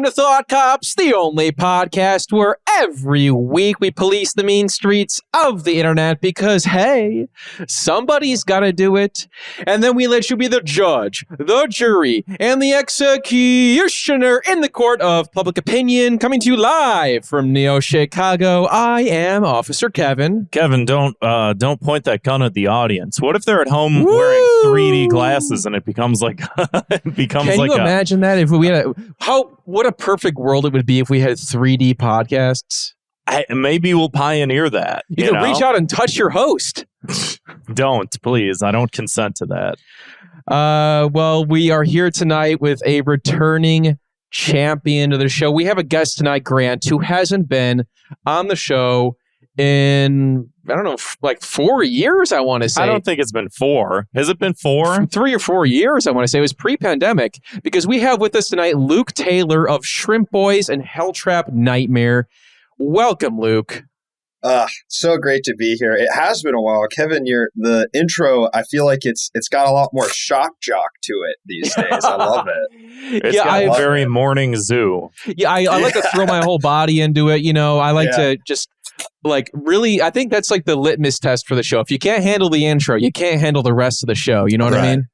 to Thought Cops, the only podcast where every week we police the mean streets of the internet because, hey, somebody's got to do it. And then we let you be the judge, the jury, and the executioner in the court of public opinion. Coming to you live from Neo Chicago, I am Officer Kevin. Kevin, don't point that gun at the audience. What if they're at home wearing 3D glasses and it becomes like Can you imagine that if we had what a perfect world it would be if we had 3D podcasts? Maybe we'll pioneer that. You can reach out and touch your host. Don't, please. I don't consent to that. Well, we are here tonight with a returning champion of the show. We have a guest tonight, Grant, who hasn't been on the show in, I don't know, like 4 years, I want to say. I don't think it's been 4. Has it been 4? 3 or 4 years, I want to say. It was pre-pandemic, because we have with us tonight Luke Taylor of Shrimp Boys and Helltrap Nightmare. Welcome, Luke. So great to be here. It has been a while. Kevin, the intro, I feel like it's got a lot more shock jock to it these days. I love it. It's got a very morning zoo. Yeah, I like to throw my whole body into it. You know, I like to just really, I think that's like the litmus test for the show. If you can't handle the intro, you can't handle the rest of the show. You know what I mean?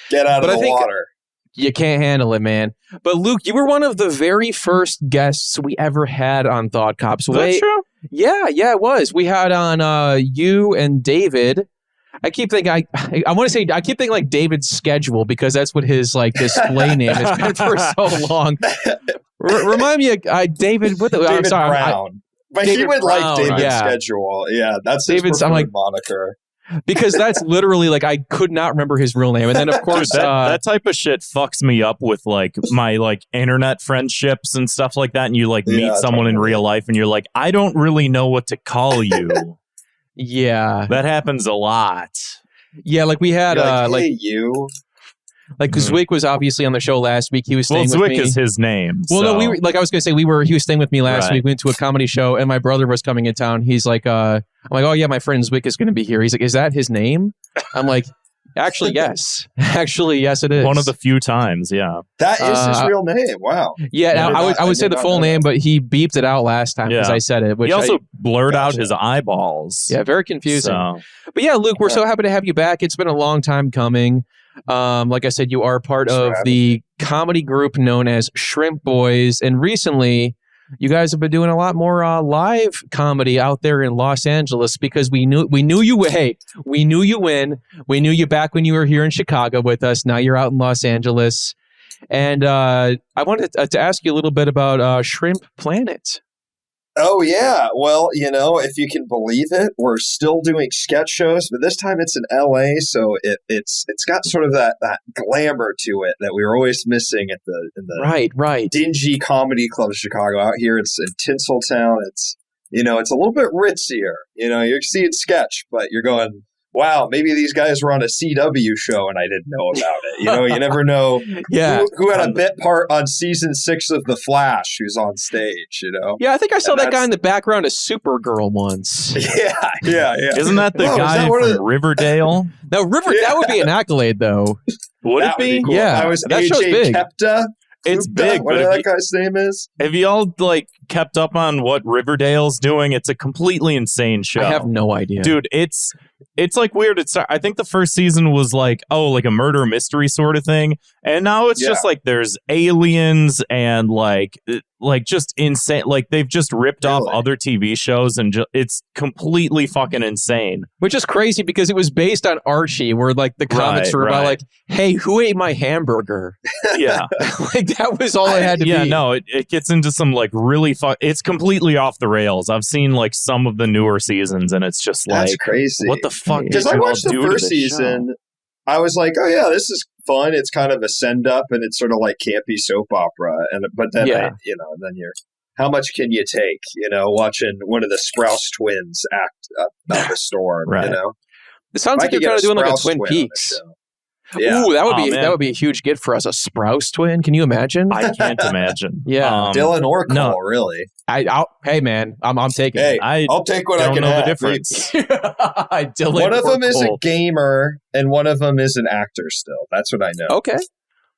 Get out of the water. You can't handle it, man. But Luke, you were one of the very first guests we ever had on Thought Cops. Is that true? Yeah, it was. We had on you and David. I keep thinking I keep thinking like David's Schedule, because that's what his like display name has been for so long. Remind me, David. David I'm sorry, Brown. But David he would Brown, like David's Schedule. Yeah, that's his preferred moniker. Because that's literally like I could not remember his real name, and then of course that type of shit fucks me up with like my like internet friendships and stuff like that. And you like meet someone in real life, and you're like, I don't really know what to call you. Yeah, that happens a lot. Yeah, like we had hey, you. Like, because Zwick was obviously on the show last week. He was staying with me. Zwick is his name. Well, no, I was going to say, he was staying with me last week. We went to a comedy show, and my brother was coming in town. He's like, I'm like, oh, yeah, my friend Zwick is going to be here. He's like, is that his name? I'm like, actually, yes. Actually, yes, it is. One of the few times, yeah. That is his real name. Wow. Yeah, I would say the full name, but he beeped it out last time because I said it. Which he also blurred out his eyeballs. Yeah, very confusing. But yeah, Luke, we're so happy to have you back. It's been a long time coming. Like I said, you are part of the comedy group known as Shrimp Boys, and recently you guys have been doing a lot more live comedy out there in Los Angeles, because we knew you. Hey, we knew you we knew you back when you were here in Chicago with us. Now you're out in Los Angeles, and I wanted to ask you a little bit about Shrimp Planet. Oh, yeah. Well, if you can believe it, we're still doing sketch shows, but this time it's in L.A., so it's got sort of that glamour to it that we were always missing in the dingy comedy club of Chicago. Out here, it's in Tinseltown. It's, it's a little bit ritzier. You're seeing sketch, but you're going, wow, maybe these guys were on a CW show and I didn't know about it. You never know who had a bit part on season 6 of The Flash who's on stage, Yeah, I think I saw that guy in the background of Supergirl once. Yeah. Isn't that the guy from Riverdale? No, that would be an accolade, though. Would it be? Cool. Yeah. I was that show's big. Kepta. It's big, whatever that guy's name is. Have you all kept up on what Riverdale's doing? It's a completely insane show. I have no idea, dude. It's like weird. I think the first season was like a murder mystery sort of thing, and now it's just like there's aliens and like just insane. Like they've just ripped off other TV shows, and it's completely fucking insane. Which is crazy because it was based on Archie, where like the comics were about like, hey, who ate my hamburger? Yeah, like that was all it had to be. Yeah, no, it gets into some like really it's completely off the rails. I've seen like some of the newer seasons, and it's just like that's crazy. What the fuck? Because I watched the first season, show? I was like, oh yeah, this is fun. It's kind of a send up, and it's sort of like campy soap opera. But then then you're, how much can you take? Watching one of the Sprouse twins act up a storm. It sounds like you're kind of doing like a Twin Peaks. Yeah. Ooh, that would be a huge get for us. A Sprouse twin? Can you imagine? I can't imagine. Yeah, Dylan or Cole, really. Hey man, I'm taking. Hey, I'll take what I can have. The difference. Dylan one of them Cole. Is a gamer, and one of them is an actor. Still, that's what I know. Okay,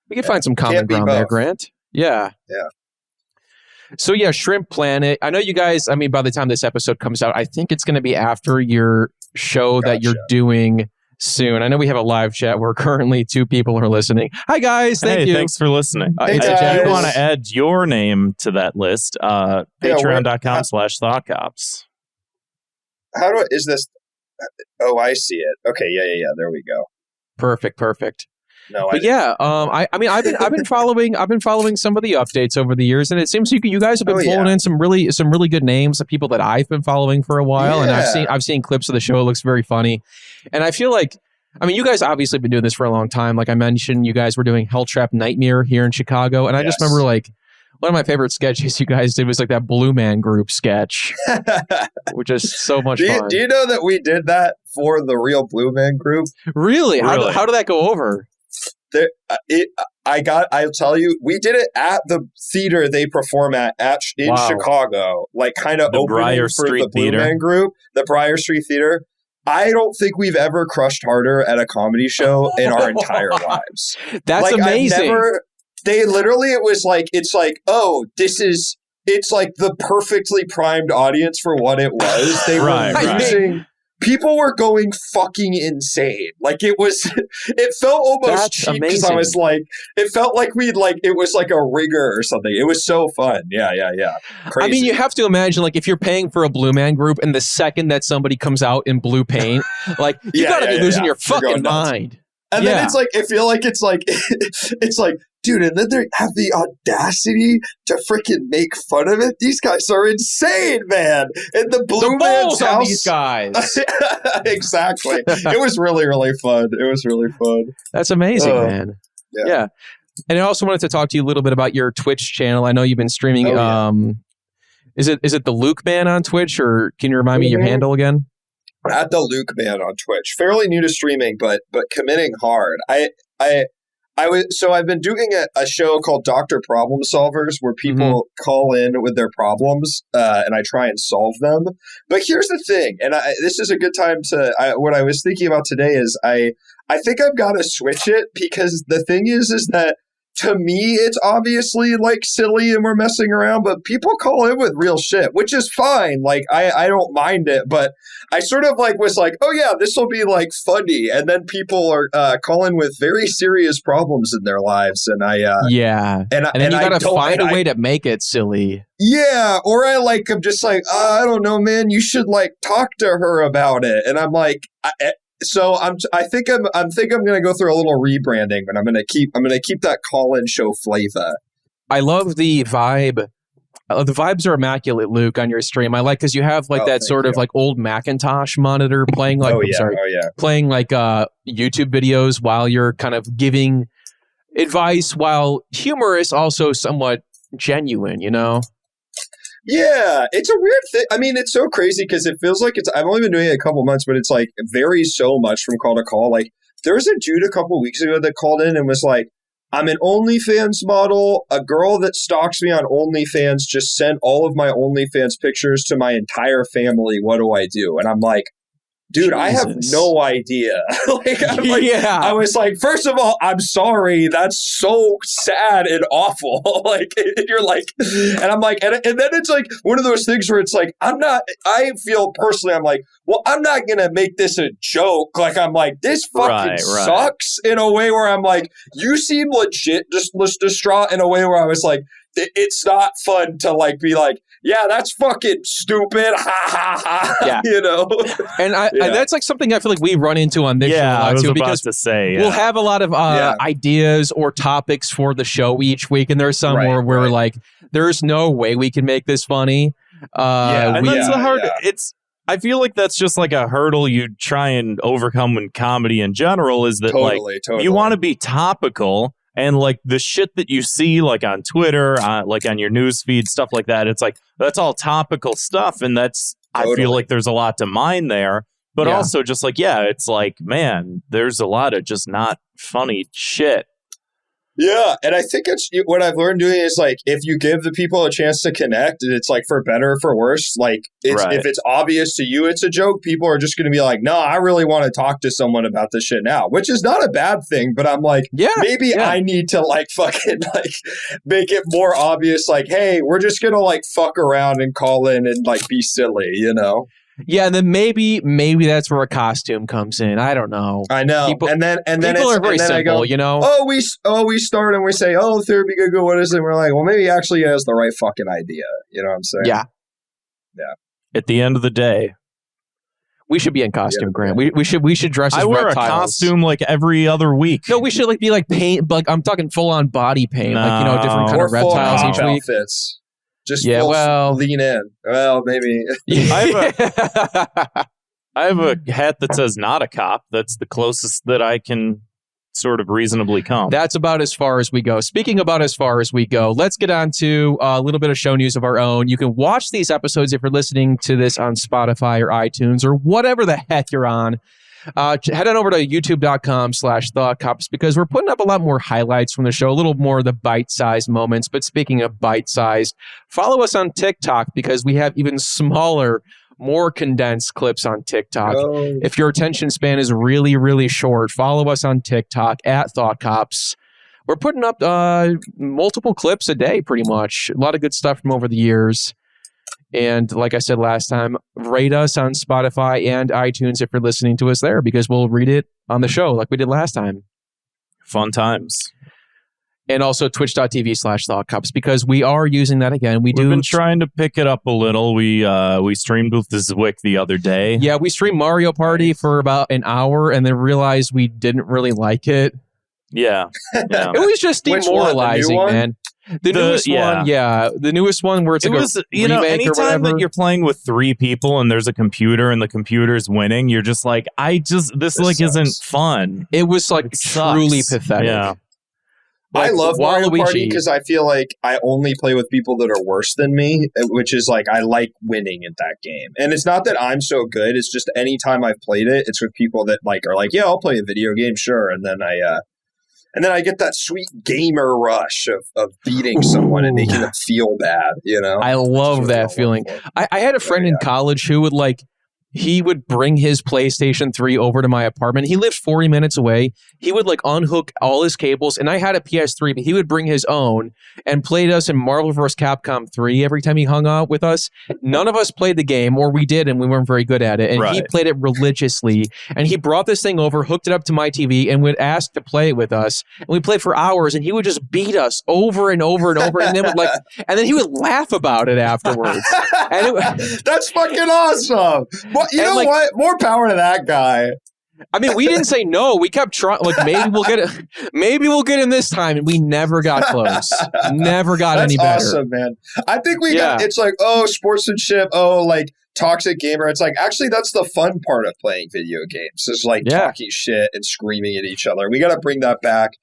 we can find some common ground there, Grant. Yeah. So yeah, Shrimp Planet. I know you guys, I mean, by the time this episode comes out, I think it's going to be after your show that you're doing soon. I know we have a live chat where currently 2 people are listening. Hi guys, thank you. Thanks for listening. Hey, if you want to add your name to that list, patreon.com/thoughtcops. Is this? Oh, I see it. Okay, yeah. There we go. Perfect. No, but I mean, I've been following some of the updates over the years, and it seems you guys have been pulling in some really good names of people that I've been following for a while, and I've seen clips of the show. It looks very funny, and I feel like, I mean, you guys obviously have been doing this for a long time. Like I mentioned, you guys were doing Helltrap Nightmare here in Chicago, and I just remember like one of my favorite sketches you guys did was like that Blue Man Group sketch, which is so much fun. Do you know that we did that for the real Blue Man Group? Really? How did that go over? I'll tell you, we did it at the theater they perform in Chicago, like kind of opening Briar for Street the Blue Theater. Man Group, the Briar Street Theater. I don't think we've ever crushed harder at a comedy show in our entire lives. That's like, amazing. It's like the perfectly primed audience for what it was. They were using. People were going fucking insane. Like it felt almost cheap because I was like, it felt like it was like a rigor or something. It was so fun. Yeah. Crazy. I mean, you have to imagine like if you're paying for a Blue Man Group and the second that somebody comes out in blue paint, like you gotta be losing your fucking mind. And then it's like, I feel like it's like, dude, and then they have the audacity to freaking make fun of it. These guys are insane, man. And the Blue Man's house. These guys. Exactly. It was really, really fun. That's amazing, man. Yeah. And I also wanted to talk to you a little bit about your Twitch channel. I know you've been streaming. Is it the Luke Man on Twitch, or can you remind me your handle again? At the Luke Man on Twitch. Fairly new to streaming, but committing hard. I've been doing a show called Dr. Problem Solvers where people call in with their problems and I try and solve them. But here's the thing, and this is a good time what I was thinking about today is I think I've got to switch it, because the thing is that to me, it's obviously like silly and we're messing around, but people call in with real shit, which is fine. Like I don't mind it, but I sort of like was like, oh yeah, this will be like funny. And then people are calling with very serious problems in their lives. And and then you got to find a way to make it silly. Yeah. Or I'm just like, I don't know, man, you should like talk to her about it. And I'm like, so I think I'm going to go through a little rebranding, but I'm going to keep that call-in show flavor. I love the vibe. The vibes are immaculate, Luke, on your stream. I like because you have like that sort of like old Macintosh monitor playing like playing like YouTube videos while you're kind of giving advice, while humorous, also somewhat genuine, you know? Yeah, it's a weird thing. I mean, it's so crazy because it feels like I've only been doing it a couple months, but it's like varies so much from call to call. Like there was a dude a couple weeks ago that called in and was like, I'm an OnlyFans model. A girl that stalks me on OnlyFans just sent all of my OnlyFans pictures to my entire family. What do I do? And I'm like, dude, Jesus. I have no idea. I was like, first of all, I'm sorry. That's so sad and awful. And you're like, and I'm like, and then it's like one of those things where it's like, I feel personally, I'm like, well, I'm not going to make this a joke. Like, I'm like, this fucking sucks in a way where I'm like, you seem legit, just distraught in a way where I was like, it's not fun to like be like, yeah, that's fucking stupid. Ha ha ha. Yeah. You know? And that's like something I feel like we run into on this show a lot too, because we'll have a lot of ideas or topics for the show each week. And there's some where we're like, there's no way we can make this funny. And that's the hard. I feel like that's just like a hurdle you try and overcome in comedy in general, is that you want to be topical. And like the shit that you see like on Twitter, like on your news feed, stuff like that, it's like that's all topical stuff. And I feel like there's a lot to mine there. But also just like, it's like, man, there's a lot of just not funny shit. Yeah, and I think it's what I've learned doing is like if you give the people a chance to connect, and it's like for better or for worse. Like if it's obvious to you it's a joke, people are just going to be like, "No, I really want to talk to someone about this shit now," which is not a bad thing. But I'm like, maybe I need to like fucking like make it more obvious. Like, hey, we're just gonna like fuck around and call in and like be silly, you know. Yeah, and then maybe that's where a costume comes in. I don't know. I know. People, and then people are very simple, you know. We start and we say, "Oh, therapy good. What is it?" And we're like, "Well, maybe he actually has the right fucking idea." You know what I'm saying? Yeah. At the end of the day, we should be in costume, Grant. We should dress as reptiles. I wear a costume like every other week. No, we should like be like paint. Like I'm talking full on body paint, like different kind of reptiles each week. Outfits. Just lean in. Well, maybe. I have a hat that says "not a cop." That's the closest that I can sort of reasonably come. That's about as far as we go. Speaking about as far as we go, let's get on to a little bit of show news of our own. You can watch these episodes if you're listening to this on Spotify or iTunes or whatever the heck you're on. Head on over to youtube.com/thoughtcops because we're putting up a lot more highlights from the show, a little more of the bite-sized moments. But speaking of bite-sized, follow us on TikTok because we have even smaller, more condensed clips on TikTok. Oh. If your attention span is really, really short, follow us on TikTok @thoughtcops. We're putting up multiple clips a day, pretty much. A lot of good stuff from over the years. And like I said last time, rate us on Spotify and iTunes if you're listening to us there, because we'll read it on the show like we did last time. Fun times. And also twitch.tv/thoughtcops, because we are using that again. We've been trying to pick it up a little. We streamed with the Zwick the other day. Yeah, we streamed Mario Party for about an hour and then realized we didn't really like it. Yeah. It was just demoralizing, man. The newest one, the newest one where it's like a remake anytime that you're playing with 3 people and there's a computer and the computer's winning, you're just like, this isn't fun. It was like truly pathetic. Yeah. I love Mario Party because I feel like I only play with people that are worse than me, which is like I like winning at that game. And it's not that I'm so good; it's just anytime I've played it, it's with people that like are like, "Yeah, I'll play a video game, sure." And then I get that sweet gamer rush of beating someone and making them feel bad. You know, I love that feeling. I had a friend in college who would he would bring his PlayStation 3 over to my apartment. He lived 40 minutes away. He would unhook all his cables, and I had a PS3, but he would bring his own and played us in Marvel vs. Capcom 3 every time he hung out with us. None of us played the game, or we did, and we weren't very good at it. And he played it religiously. And he brought this thing over, hooked it up to my TV, and would ask to play it with us. And we played for hours, and he would just beat us over and over and over, and then and then he would laugh about it afterwards. And that's fucking awesome. Well, you know what? More power to that guy. I mean, we didn't say no. We kept trying. Maybe we'll get it. Maybe we'll get him this time, and we never got close. Never got any better. That's awesome, man. I think we got. It's like, sportsmanship. Toxic gamer. It's like actually that's the fun part of playing video games. Is talking shit and screaming at each other. We got to bring that back.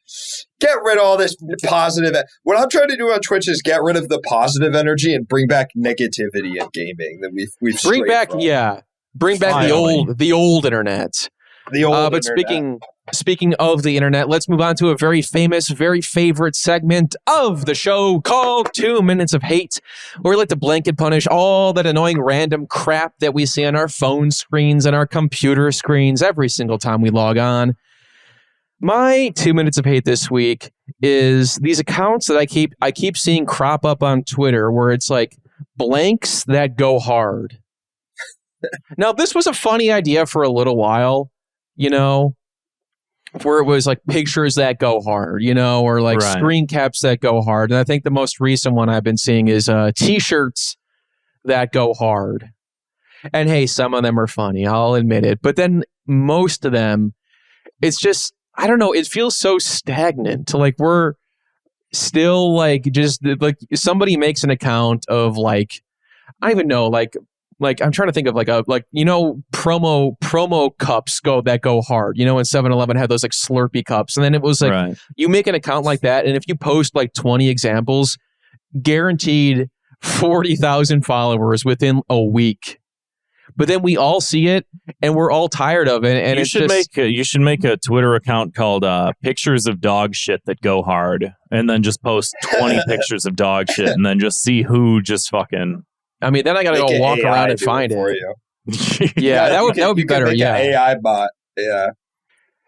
Get rid of all this positive. What I'm trying to do on Twitch is get rid of the positive energy and bring back negativity in gaming that we've bring back from. Bring back the old internet. The old but internet. Speaking of the internet, let's move on to a very famous, very favorite segment of the show called 2 Minutes of Hate, where we like to blanket punish all that annoying random crap that we see on our phone screens and our computer screens every single time we log on. My 2 minutes of hate this week is these accounts that I keep seeing crop up on Twitter where it's like blanks that go hard. Now, this was a funny idea for a little while, where it was like pictures that go hard, or screen caps that go hard. And I think the most recent one I've been seeing is T-shirts that go hard. And hey, some of them are funny, I'll admit it. But then most of them, it's just, I don't know, it feels so stagnant. We're still somebody makes an account of I don't even know, I'm trying to think of promo cups that go hard, and 7-Eleven had those Slurpee cups. And then it was you make an account like that. And if you post 20 examples, guaranteed 40,000 followers within a week. but then we all see it and we're all tired of it. And you should make a Twitter account called Pictures of Dog Shit That Go Hard, and then just post 20 pictures of dog shit, and then just see who just fucking. I mean, then I gotta go walk around and find it. For you. Yeah, that would be better. Yeah, an AI bot. Yeah.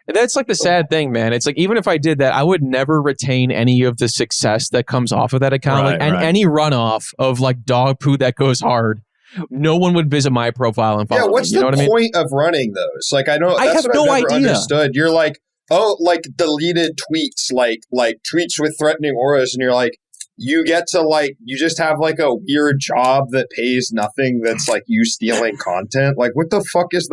That's like the sad thing, man. It's like, even if I did that, I would never retain any of the success that comes off of that account. Any runoff of like dog poo that goes hard, no one would visit my profile and follow me. Yeah, what's the point of running those? Like, I have no idea. Understood. You're like, oh, like deleted tweets, like tweets with threatening auras, and you're like, you get to like, you just have like a weird job that pays nothing. That's like you stealing content. Like, what the fuck is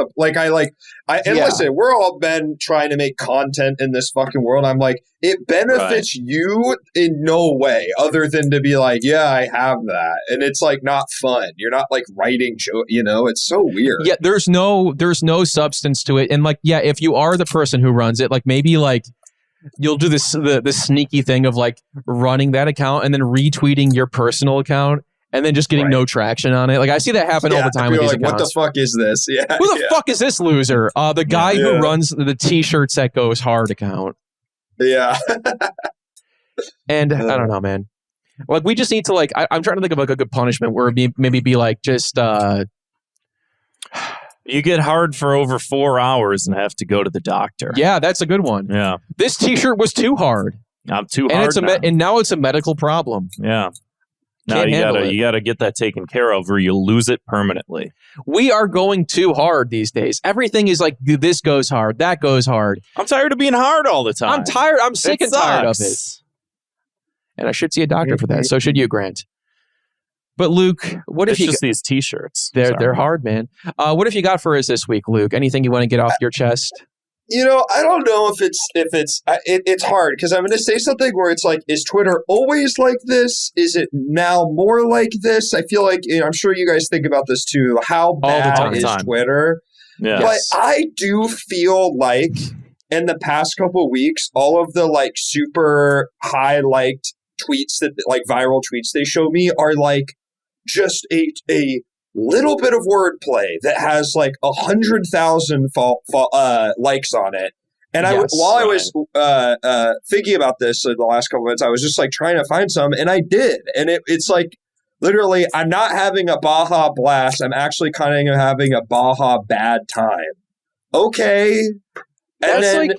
listen, we're all been trying to make content in this fucking world. I'm like, it benefits you in no way other than to be like, yeah, I have that. And it's like not fun. You're not like writing show, it's so weird. Yeah. There's no substance to it. And like, yeah, if you are the person who runs it, like maybe like, you'll do this the sneaky thing of like running that account and then retweeting your personal account and then just getting no traction on it. Like I see that happen all the time with these accounts. What the fuck is this? Yeah. Who the fuck is this loser? The guy who runs the T-shirts that goes hard account. Yeah. And I don't know, man. Like we just need to like I'm trying to think of like a good punishment where it'd maybe be like just you get hard for over 4 hours and have to go to the doctor. Yeah, that's a good one. Yeah. This T-shirt was too hard. I'm too hard and now it's a medical problem. Yeah. Now you gotta get that taken care of or you'll lose it permanently. We are going too hard these days. Everything is like, this goes hard, that goes hard. I'm tired of being hard all the time. I'm tired. I'm sick and tired of it. And I should see a doctor for that. So should you, Grant. But Luke, what if you just these T-shirts? They're hard, man. What if you got for us this week, Luke? Anything you want to get off your chest? I don't know if it's hard because I'm going to say something where it's like, is Twitter always like this? Is it now more like this? I feel like I'm sure you guys think about this too. How bad is Twitter? Yeah. But I do feel like in the past couple of weeks, all of the like super high liked tweets that like viral tweets they show me are like just a little bit of wordplay that has like 100,000 likes on it. And I was thinking about this in the last couple of minutes, I was just like trying to find some, and I did. And it's like literally, I'm not having a Baja blast. I'm actually kind of having a Baja bad time. Okay. And that's then, like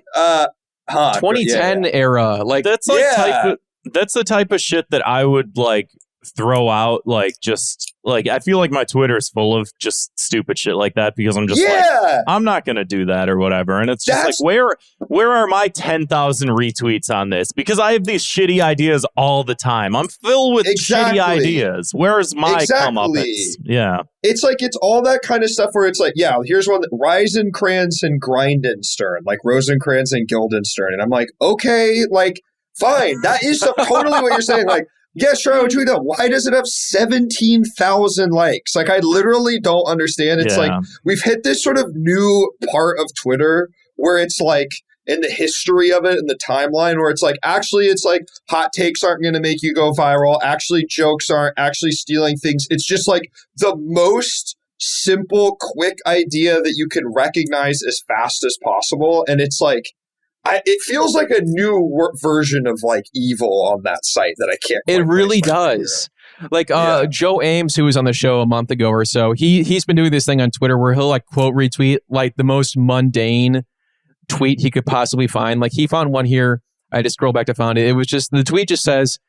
2010 era. Like that's like that's the type of shit that I would like throw out, like just like I feel like my Twitter is full of just stupid shit like that because I'm just like I'm not gonna do that or whatever, and it's just like where are my 10,000 retweets on this? Because I have these shitty ideas all the time. I'm filled with shitty ideas. Where's my comeuppance? Yeah, it's like it's all that kind of stuff where it's like, yeah, here's one: Rosencrantz and Guildenstern, like Rosencrantz and Guildenstern, and I'm like, okay, like fine, that is totally what you're saying, like. Yeah, sure, I would tweet that. Why does it have 17,000 likes? Like, I literally don't understand. It's like, we've hit this sort of new part of Twitter where it's like, in the history of it, in the timeline, where it's like, actually, it's like, hot takes aren't going to make you go viral. Actually, jokes aren't actually stealing things. It's just like the most simple, quick idea that you can recognize as fast as possible. And it's like, it feels like a new version of like evil on that site that I can't. It really does. Like Joe Ames, who was on the show a month ago or so, he's been doing this thing on Twitter where he'll like quote retweet like the most mundane tweet he could possibly find. Like he found one here. I just scrolled back to find it. It was just the tweet just says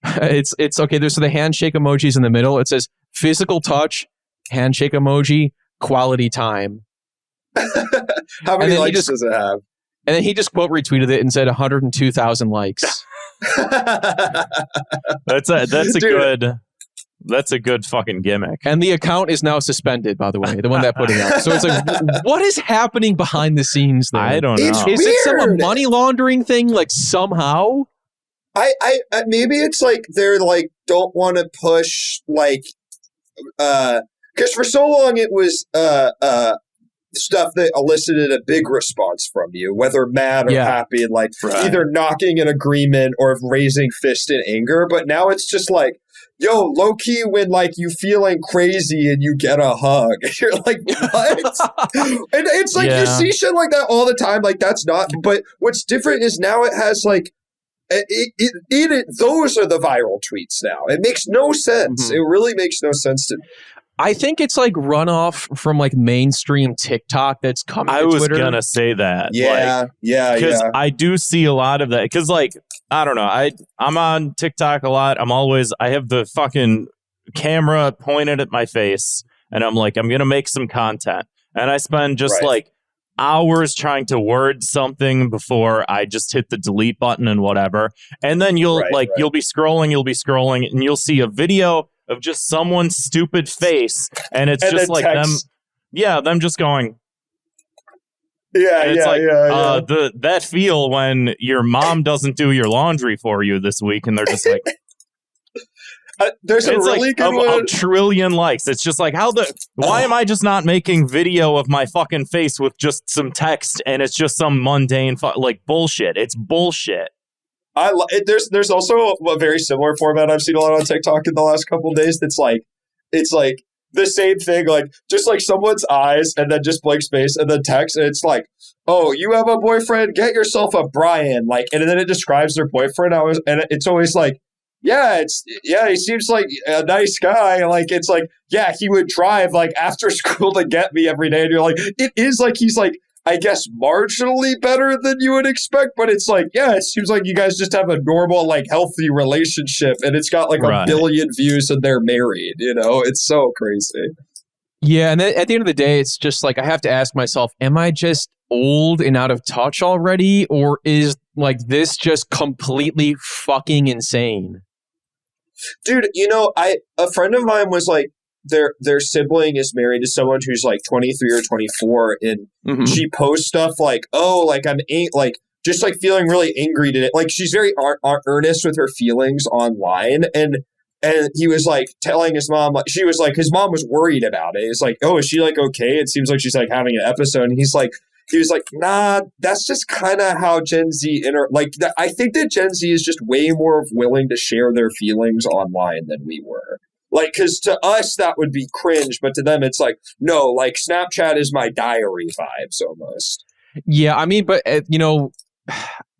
it's okay. There's the handshake emojis in the middle. It says physical touch, handshake emoji, quality time. How many likes does it have? And then he just quote retweeted it and said 102,000 likes. That's a good fucking gimmick. And the account is now suspended, by the way, the one that put it out. So it's like, what is happening behind the scenes there? I don't know. Is it some money laundering thing? Like somehow? I maybe it's like they're like don't want to push like because for so long it was stuff that elicited a big response from you, whether mad or happy, and like either knocking an agreement or raising fist in anger. But now it's just like, yo, low key when like you feeling crazy and you get a hug, you're like, what? And it's like you see shit like that all the time. Like that's not. But what's different is now it has like. Those are the viral tweets now. It makes no sense. It really makes no sense to me. I think it's like runoff from like mainstream TikTok that's coming to Twitter. I was gonna say that. Yeah, Because I do see a lot of that. Because like, I don't know. I'm on TikTok a lot. I have the fucking camera pointed at my face and I'm like, I'm going to make some content. And I spend just like hours trying to word something before I just hit the delete button and whatever. And then you'll be scrolling and you'll see a video of just someone's stupid face. And it's just like text. them just going. That feel when your mom doesn't do your laundry for you this week and they're just like, there's a really like good one. A trillion likes. It's just like, why am I just not making video of my fucking face with just some text and it's just some mundane like bullshit. It's bullshit. There's also a very similar format I've seen a lot on TikTok in the last couple of days. It's like the same thing, like just like someone's eyes and then just blank space and then text, and it's like, oh, you have a boyfriend, get yourself a Brian, like, and then it describes their boyfriend. And it's always like, he seems like a nice guy. Like, it's like, yeah, he would drive like after school to get me every day. And you're like, it is like he's like, I guess marginally better than you would expect, but it's like, yeah, it seems like you guys just have a normal, like, healthy relationship, and it's got like a billion views and they're married, you know? It's so crazy. Yeah, and then at the end of the day, it's just like, I have to ask myself, am I just old and out of touch already, or is like this just completely fucking insane? Dude, you know, a friend of mine was like, their sibling is married to someone who's like 23 or 24, and she posts stuff like, oh, like I'm like just like feeling really angry today. Like she's very earnest with her feelings online, and he was like telling his mom, like she was like, his mom was worried about it. It's like, oh, is she like okay? It seems like she's like having an episode, and he was like, nah, that's just kind of how Gen Z I think that Gen Z is just way more willing to share their feelings online than we were. Like, because to us, that would be cringe, but to them, it's like, no, like, Snapchat is my diary vibes almost. Yeah, I mean, but, you know,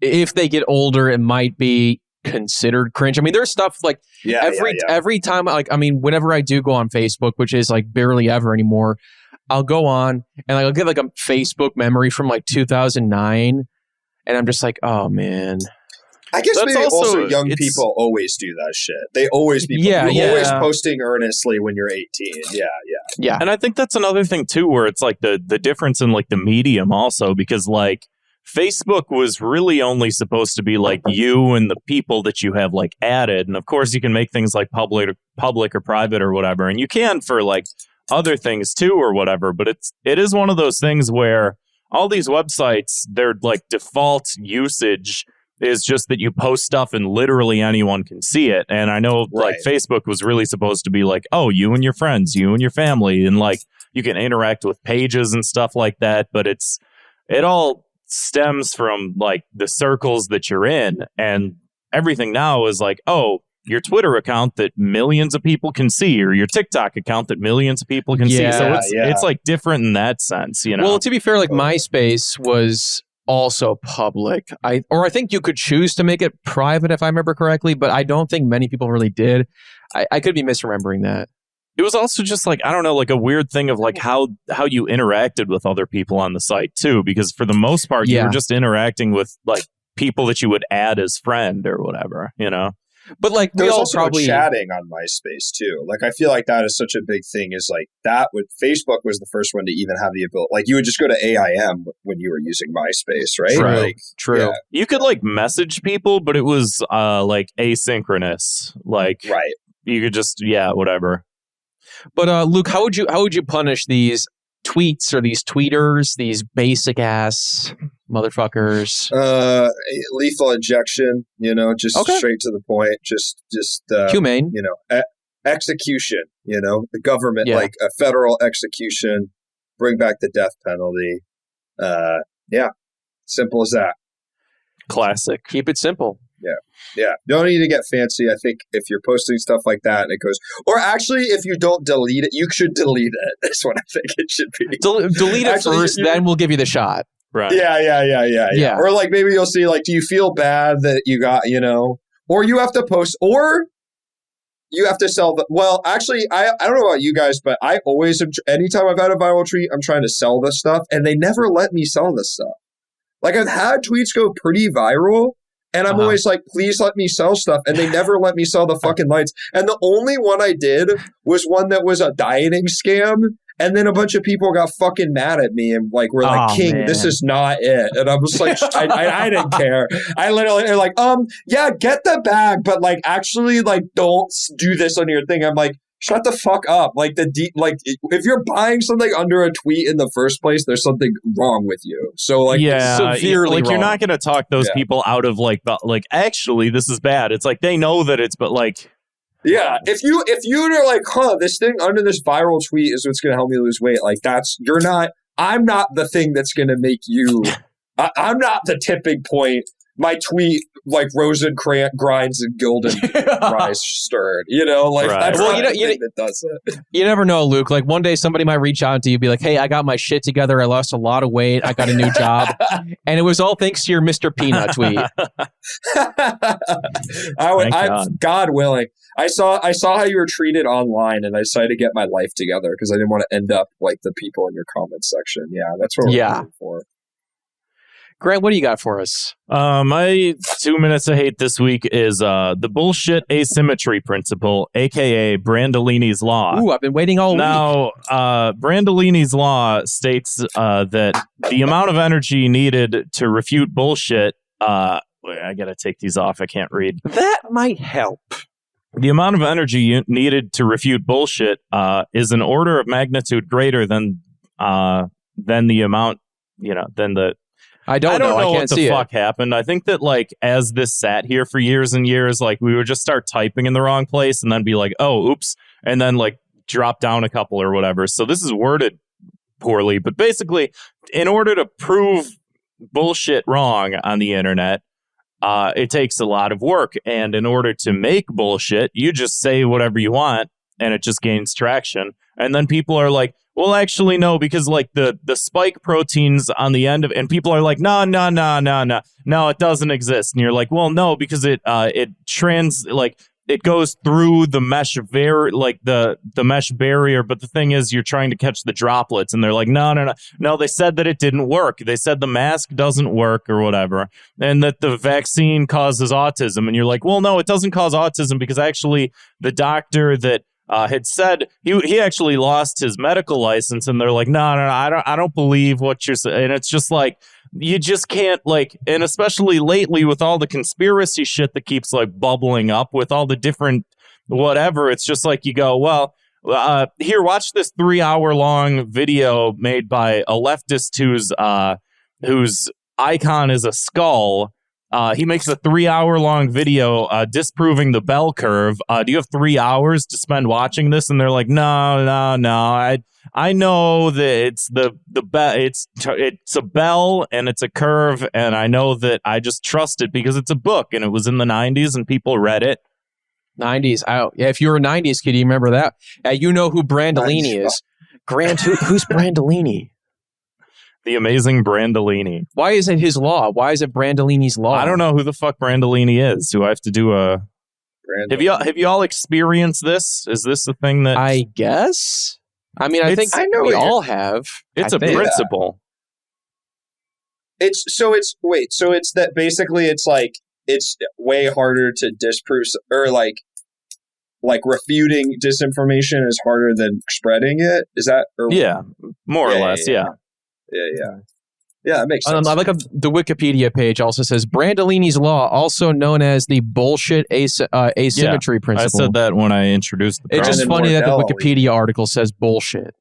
if they get older, it might be considered cringe. I mean, there's stuff like every time, like, I mean, whenever I do go on Facebook, which is like barely ever anymore, I'll go on and I'll get like a Facebook memory from like 2009, and I'm just like, oh, man. I guess maybe also young people always do that shit. They always be always posting earnestly when you're 18. Yeah. And I think that's another thing too, where it's like the difference in like the medium also, because like Facebook was really only supposed to be like you and the people that you have like added, and of course you can make things like public or private or whatever, and you can for like other things too or whatever. But it is one of those things where all these websites, their like default usage is just that you post stuff and literally anyone can see it. And I know like Facebook was really supposed to be like, oh, you and your friends, you and your family, and like you can interact with pages and stuff like that. But it all stems from like the circles that you're in, and everything now is like, oh, your Twitter account that millions of people can see, or your TikTok account that millions of people can see. So it's like different in that sense, you know? Well, to be fair, like MySpace was also public. I think you could choose to make it private if I remember correctly, but I don't think many people really did. I could be misremembering that. It was also just like, I don't know, like a weird thing of like how you interacted with other people on the site too, because for the most part you were just interacting with like people that you would add as friend or whatever, you know? But like there's also probably chatting on MySpace too. Like I feel like that is such a big thing. Is like Facebook was the first one to even have the ability. Like you would just go to AIM when you were using MySpace, right? True. Yeah. You could like message people, but it was like asynchronous. Like you could just whatever. But Luke, how would you punish these tweets or these tweeters, these basic ass motherfuckers? Lethal injection, you know, just straight to the point, just humane, you know, execution, you know, the government, like a federal execution, bring back the death penalty. Simple as that. Classic. Keep it simple. Yeah. Don't need to get fancy. I think if you're posting stuff like that and it goes, or actually, if you don't delete it, you should delete it. That's what I think it should be. Delete it first, then we'll give you the shot. Right. Yeah. Or like maybe you'll see like, do you feel bad that you got, or you have to post, or you have to sell the, well, actually, I don't know about you guys, but I always, anytime I've had a viral tweet, I'm trying to sell this stuff and they never let me sell this stuff. Like I've had tweets go pretty viral and I'm always like, please let me sell stuff. And they never let me sell the fucking lights. And the only one I did was one that was a dieting scam. And then a bunch of people got fucking mad at me and like were like, King, man, this is not it. And I was like, I didn't care. I literally like, yeah, get the bag, but like actually like don't do this on your thing. I'm like, shut the fuck up. Like if you're buying something under a tweet in the first place, there's something wrong with you. So like severely like wrong. You're not gonna talk those people out of like actually this is bad. It's like they know that it's but like. Yeah, if you're like, this thing under this viral tweet is what's going to help me lose weight, like I'm not the thing that's going to make you, I'm not the tipping point. My tweet, like Rosencrantz grinds and Gildan rise stirred, like that's not the thing that does it. You never know, Luke. Like one day somebody might reach out to you, be like, hey, I got my shit together. I lost a lot of weight. I got a new job. And it was all thanks to your Mr. Peanut tweet. God willing. I saw how you were treated online, and I decided to get my life together because I didn't want to end up like the people in your comment section. Yeah, that's what we're looking for. Grant, what do you got for us? My 2 minutes of hate this week is the bullshit asymmetry principle, aka Brandolini's Law. Ooh, I've been waiting all week. Now, Brandolini's Law states that the amount of energy needed to refute bullshit. I gotta take these off. I can't read. That might help. The amount of energy needed to refute bullshit is an order of magnitude greater than the amount, than the. I don't know. I can't what the fuck happened. I think that like as this sat here for years and years, like we would just start typing in the wrong place and then be like, oh, oops, and then like drop down a couple or whatever. So this is worded poorly, but basically, in order to prove bullshit wrong on the internet, it takes a lot of work. And in order to make bullshit, you just say whatever you want and it just gains traction. And then people are like, well, actually, no, because like the spike proteins on the end of and people are like, no, it doesn't exist. And you're like, well, no, because it goes through the mesh the mesh barrier. But the thing is, you're trying to catch the droplets. And they're like, no, they said that it didn't work. They said the mask doesn't work or whatever. And that the vaccine causes autism. And you're like, well, no, it doesn't cause autism because actually the doctor that had said he actually lost his medical license, and they're like, no, I don't believe what you're saying. And it's just like you just can't like, and especially lately with all the conspiracy shit that keeps like bubbling up with all the different whatever. It's just like you go, well, here, watch this 3-hour long video made by a leftist whose icon is a skull. He makes a 3-hour long video disproving the bell curve. Do you have 3 hours to spend watching this? And they're like, no. I know that it's a bell and it's a curve, and I know that I just trust it because it's a book and it was in the 90s and people read it. 90s. Yeah, if you're a 90s kid, you remember that. You know who Brandolini is. Grant, who's Brandolini? The amazing Brandolini. Why is it his law? Why is it Brandolini's Law? I don't know who the fuck Brandolini is. Do I have to do a... Have you all experienced this? Is this a thing that... I guess? I mean, I think we all have. It's a principle. It's that basically it's like, it's way harder to disprove, or like refuting disinformation is harder than spreading it. Is that? Yeah, more or less, yeah. Yeah, it makes sense. I like the Wikipedia page also says Brandolini's Law, also known as the bullshit asymmetry principle. I said that when I introduced the It's just funny that the Wikipedia article says bullshit.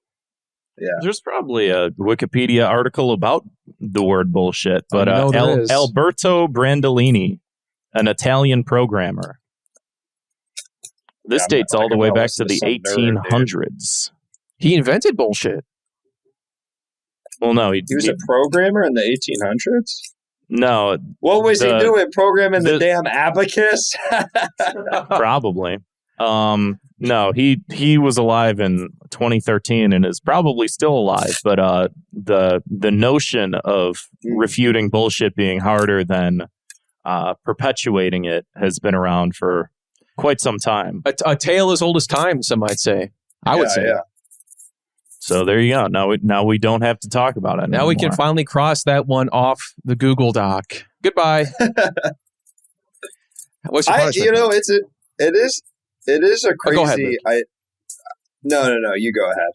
Yeah. There's probably a Wikipedia article about the word bullshit, but Alberto Brandolini, an Italian programmer. This dates all the way back to the 1800s. He invented bullshit. Well, no, he was a programmer in the 1800s. No. What was he doing? Programming the damn abacus? Probably. No, he was alive in 2013 and is probably still alive. But the notion of refuting bullshit being harder than perpetuating it has been around for quite some time. A tale as old as time, some might say. I would say. Yeah. So there you go. Now we don't have to talk about it anymore. Now we can finally cross that one off the Google Doc. Goodbye. What's your punishment? It is a crazy. Go ahead, No, you go ahead.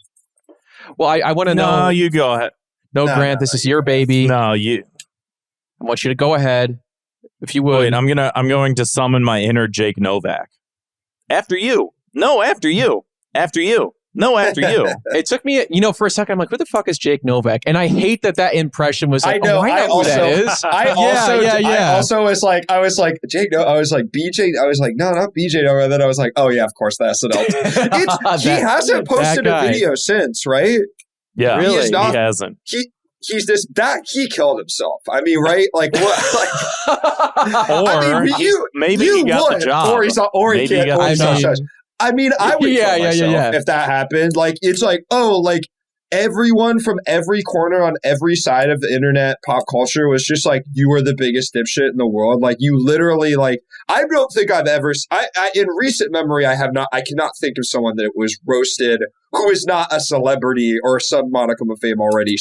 Well, I want to know. No, you go ahead. No, Grant, this is your baby. No, you. I want you to go ahead, if you would. Wait, I'm going to summon my inner Jake Novak. After you. No, after you. After you. No, after you. It took me, for a second, I'm like, who the fuck is Jake Novak? And I hate that impression was like, I know who that is. I also was like, Jake, no, I was like, BJ, I was like, no, not BJ Novak. And then I was like, oh yeah, of course, the SNL. He hasn't posted a video since, right? Yeah, really? He hasn't. He's he killed himself. I mean, right? Like what? Or maybe he got the job. Or he can't. I mean, I would kill myself if that happened. Like, it's like, everyone from every corner on every side of the internet pop culture was just like, you were the biggest dipshit in the world. Like, you literally, like, I don't think I've ever, in recent memory, I cannot think of someone that was roasted who is not a celebrity or some modicum of fame already.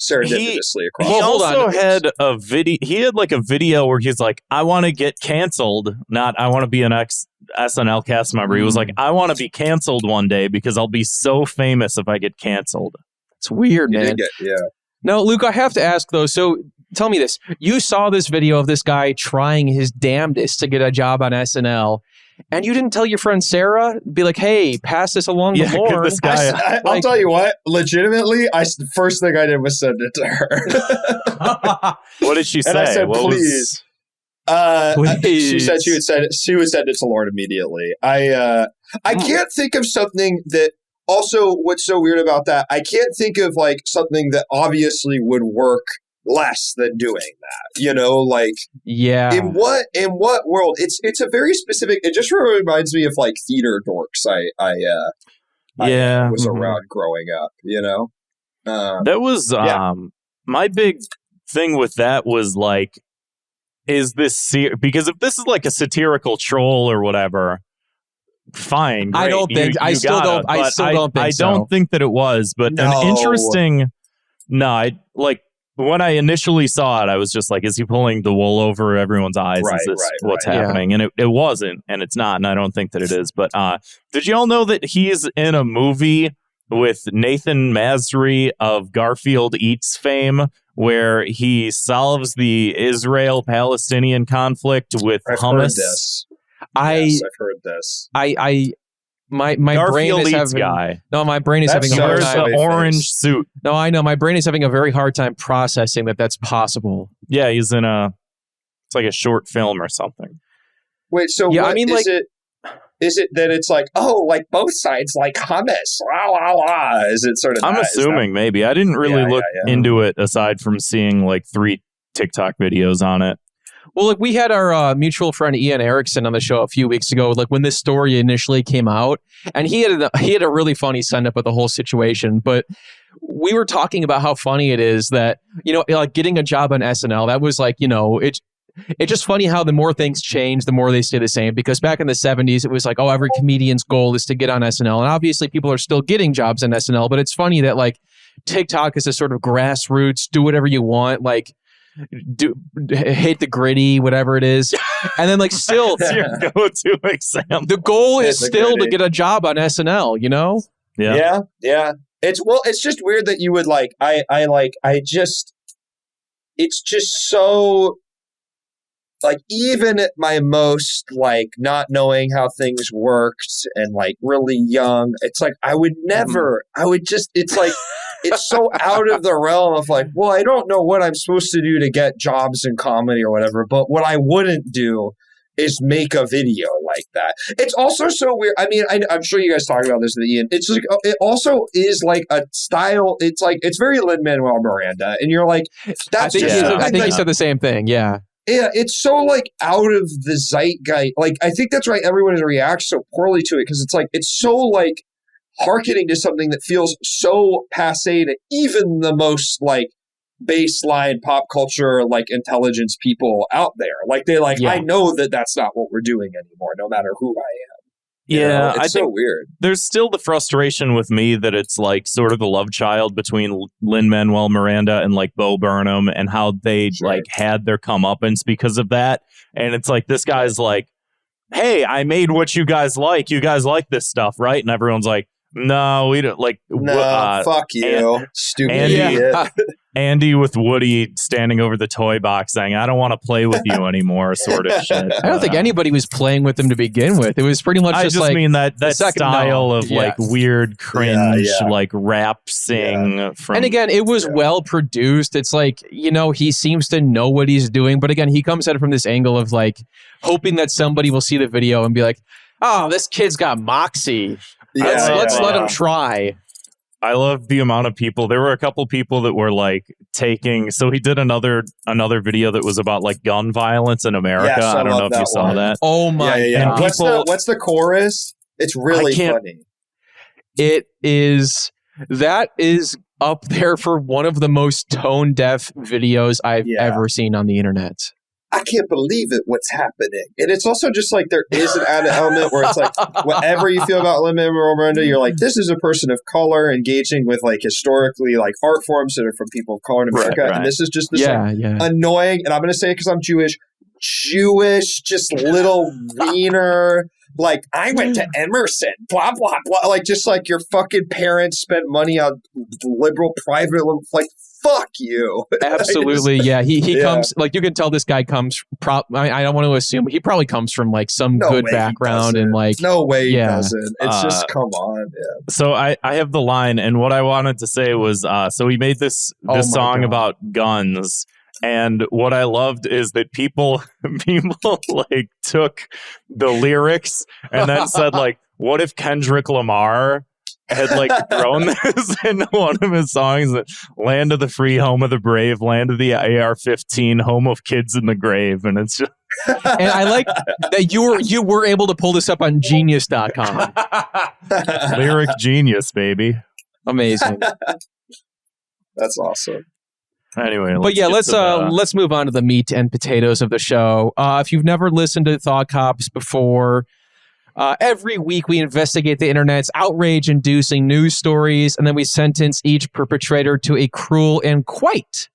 Serendipitously across. He also had a video. He had like a video where he's like, I want to get canceled, not I want to be an SNL cast member. He was like, I want to be canceled one day because I'll be so famous if I get canceled. It's weird, man. No, Luke, I have to ask though. So tell me this. You saw this video of this guy trying his damnedest to get a job on SNL. And you didn't tell your friend Sarah? Be like, hey, pass this along the board. This guy, I'll tell you what. Legitimately, the first thing I did was send it to her. What did she say? And I said, please. She said she would send it to Lauren immediately. I can't think of something that. Also, what's so weird about that? I can't think of like something that obviously would work less than doing that, in what world it's a very specific, it just reminds me of like theater dorks I was around growing up, that was my big thing with that was like, is this because if this is like a satirical troll or whatever, fine, great. I still don't think that it was, but an interesting when I initially saw it, I was just like, is he pulling the wool over everyone's eyes? Is this what's happening? Yeah. And it wasn't, and it's not, and I don't think that it is. But did you all know that he's in a movie with Nathan Masry of Garfield Eats fame, where he solves the Israel-Palestinian conflict with hummus? I've heard this. My Garfield brain is Eats having guy. No, my brain is having a hard time. The orange suit. No, I know my brain is having a very hard time processing that's possible. Yeah, he's in it's like a short film or something. Wait, so yeah, what, is it that it's like, like both sides like hummus? La, la, la. Is it sort of? I'm assuming maybe. I didn't really look into it aside from seeing like 3 TikTok videos on it. Well, we had our mutual friend Ian Erickson on the show a few weeks ago, when this story initially came out, and he had a really funny send up of the whole situation. But we were talking about how funny it is that getting a job on SNL. That was it's just funny how the more things change, the more they stay the same. Because back in the 70s, it was like, every comedian's goal is to get on SNL, and obviously people are still getting jobs on SNL. But it's funny that TikTok is a sort of grassroots, do whatever you want, hate the gritty, whatever it is, and then still that's your go-to example. The goal is still to get a job on SNL, Yeah. It's just weird that you would it's just so even at my most not knowing how things worked and really young, it's I would never, it's so out of the realm of I don't know what I'm supposed to do to get jobs in comedy or whatever, but what I wouldn't do is make a video like that. It's also so weird. I mean, I'm sure you guys talk about this in the end. It's like, it also is like a style. It's like, it's very Lin-Manuel Miranda. And you're like, that's I think he said the same thing. Yeah. Yeah, it's so like out of the zeitgeist. Like, I think that's why everyone reacts so poorly to it, because it's like, it's so like hearkening to something that feels so passé to even the most like baseline pop culture like intelligence people out there. Like, they like, I know that that's not what we're doing anymore, no matter who I am. Yeah, it's so weird. There's still the frustration with me that it's like sort of the love child between Lin-Manuel Miranda and like Bo Burnham, and how they like had their comeuppance because of that. And it's like, this guy's like, hey, I made what you guys like. You guys like this stuff, right? And everyone's like, no, we don't. Like, no, fuck you, stupid idiot. Andy with Woody standing over the toy box saying, I don't want to play with you anymore, sort of shit. I don't think anybody was playing with him to begin with. It was pretty much just like... I just mean that style of like weird cringe, like rap sing. From, and again, it was well produced. It's like, you know, he seems to know what he's doing. But again, he comes at it from this angle of like hoping that somebody will see the video and be like, oh, this kid's got moxie. Let's let him try. I love the amount of people. There were a couple people that were like taking. So he did another video that was about like gun violence in America. Yes, I don't know if you saw that. Oh my God! What's the chorus? It's really funny. It is. That is up there for one of the most tone deaf videos I've ever seen on the internet. I can't believe it, what's happening. And it's also just like there is an added element where it's like whatever you feel about Lin-Manuel Miranda, you're like, this is a person of color engaging with like historically like art forms that are from people of color in America. Right. And this is just this annoying, and I'm going to say it because I'm Jewish, just little wiener. Like, I went to Emerson, blah, blah, blah. Like, just like your fucking parents spent money on liberal private, like, fuck you. Absolutely, He comes, like, you can tell this guy comes, I don't want to assume, he probably comes from, like, some good background and, like... No way he doesn't. It's just, come on, So I have the line, and what I wanted to say was, so he made this song about guns. And what I loved is that people like took the lyrics and then said like, what if Kendrick Lamar had like thrown this into one of his songs, that land of the free, home of the brave, land of the AR-15, home of kids in the grave. And it's just... And I like that you were able to pull this up on genius.com. Lyric genius, baby. Amazing. That's awesome. Anyway, let's move on to the meat and potatoes of the show. If you've never listened to Thought Cops before, every week we investigate the internet's outrage-inducing news stories, and then we sentence each perpetrator to a cruel and quite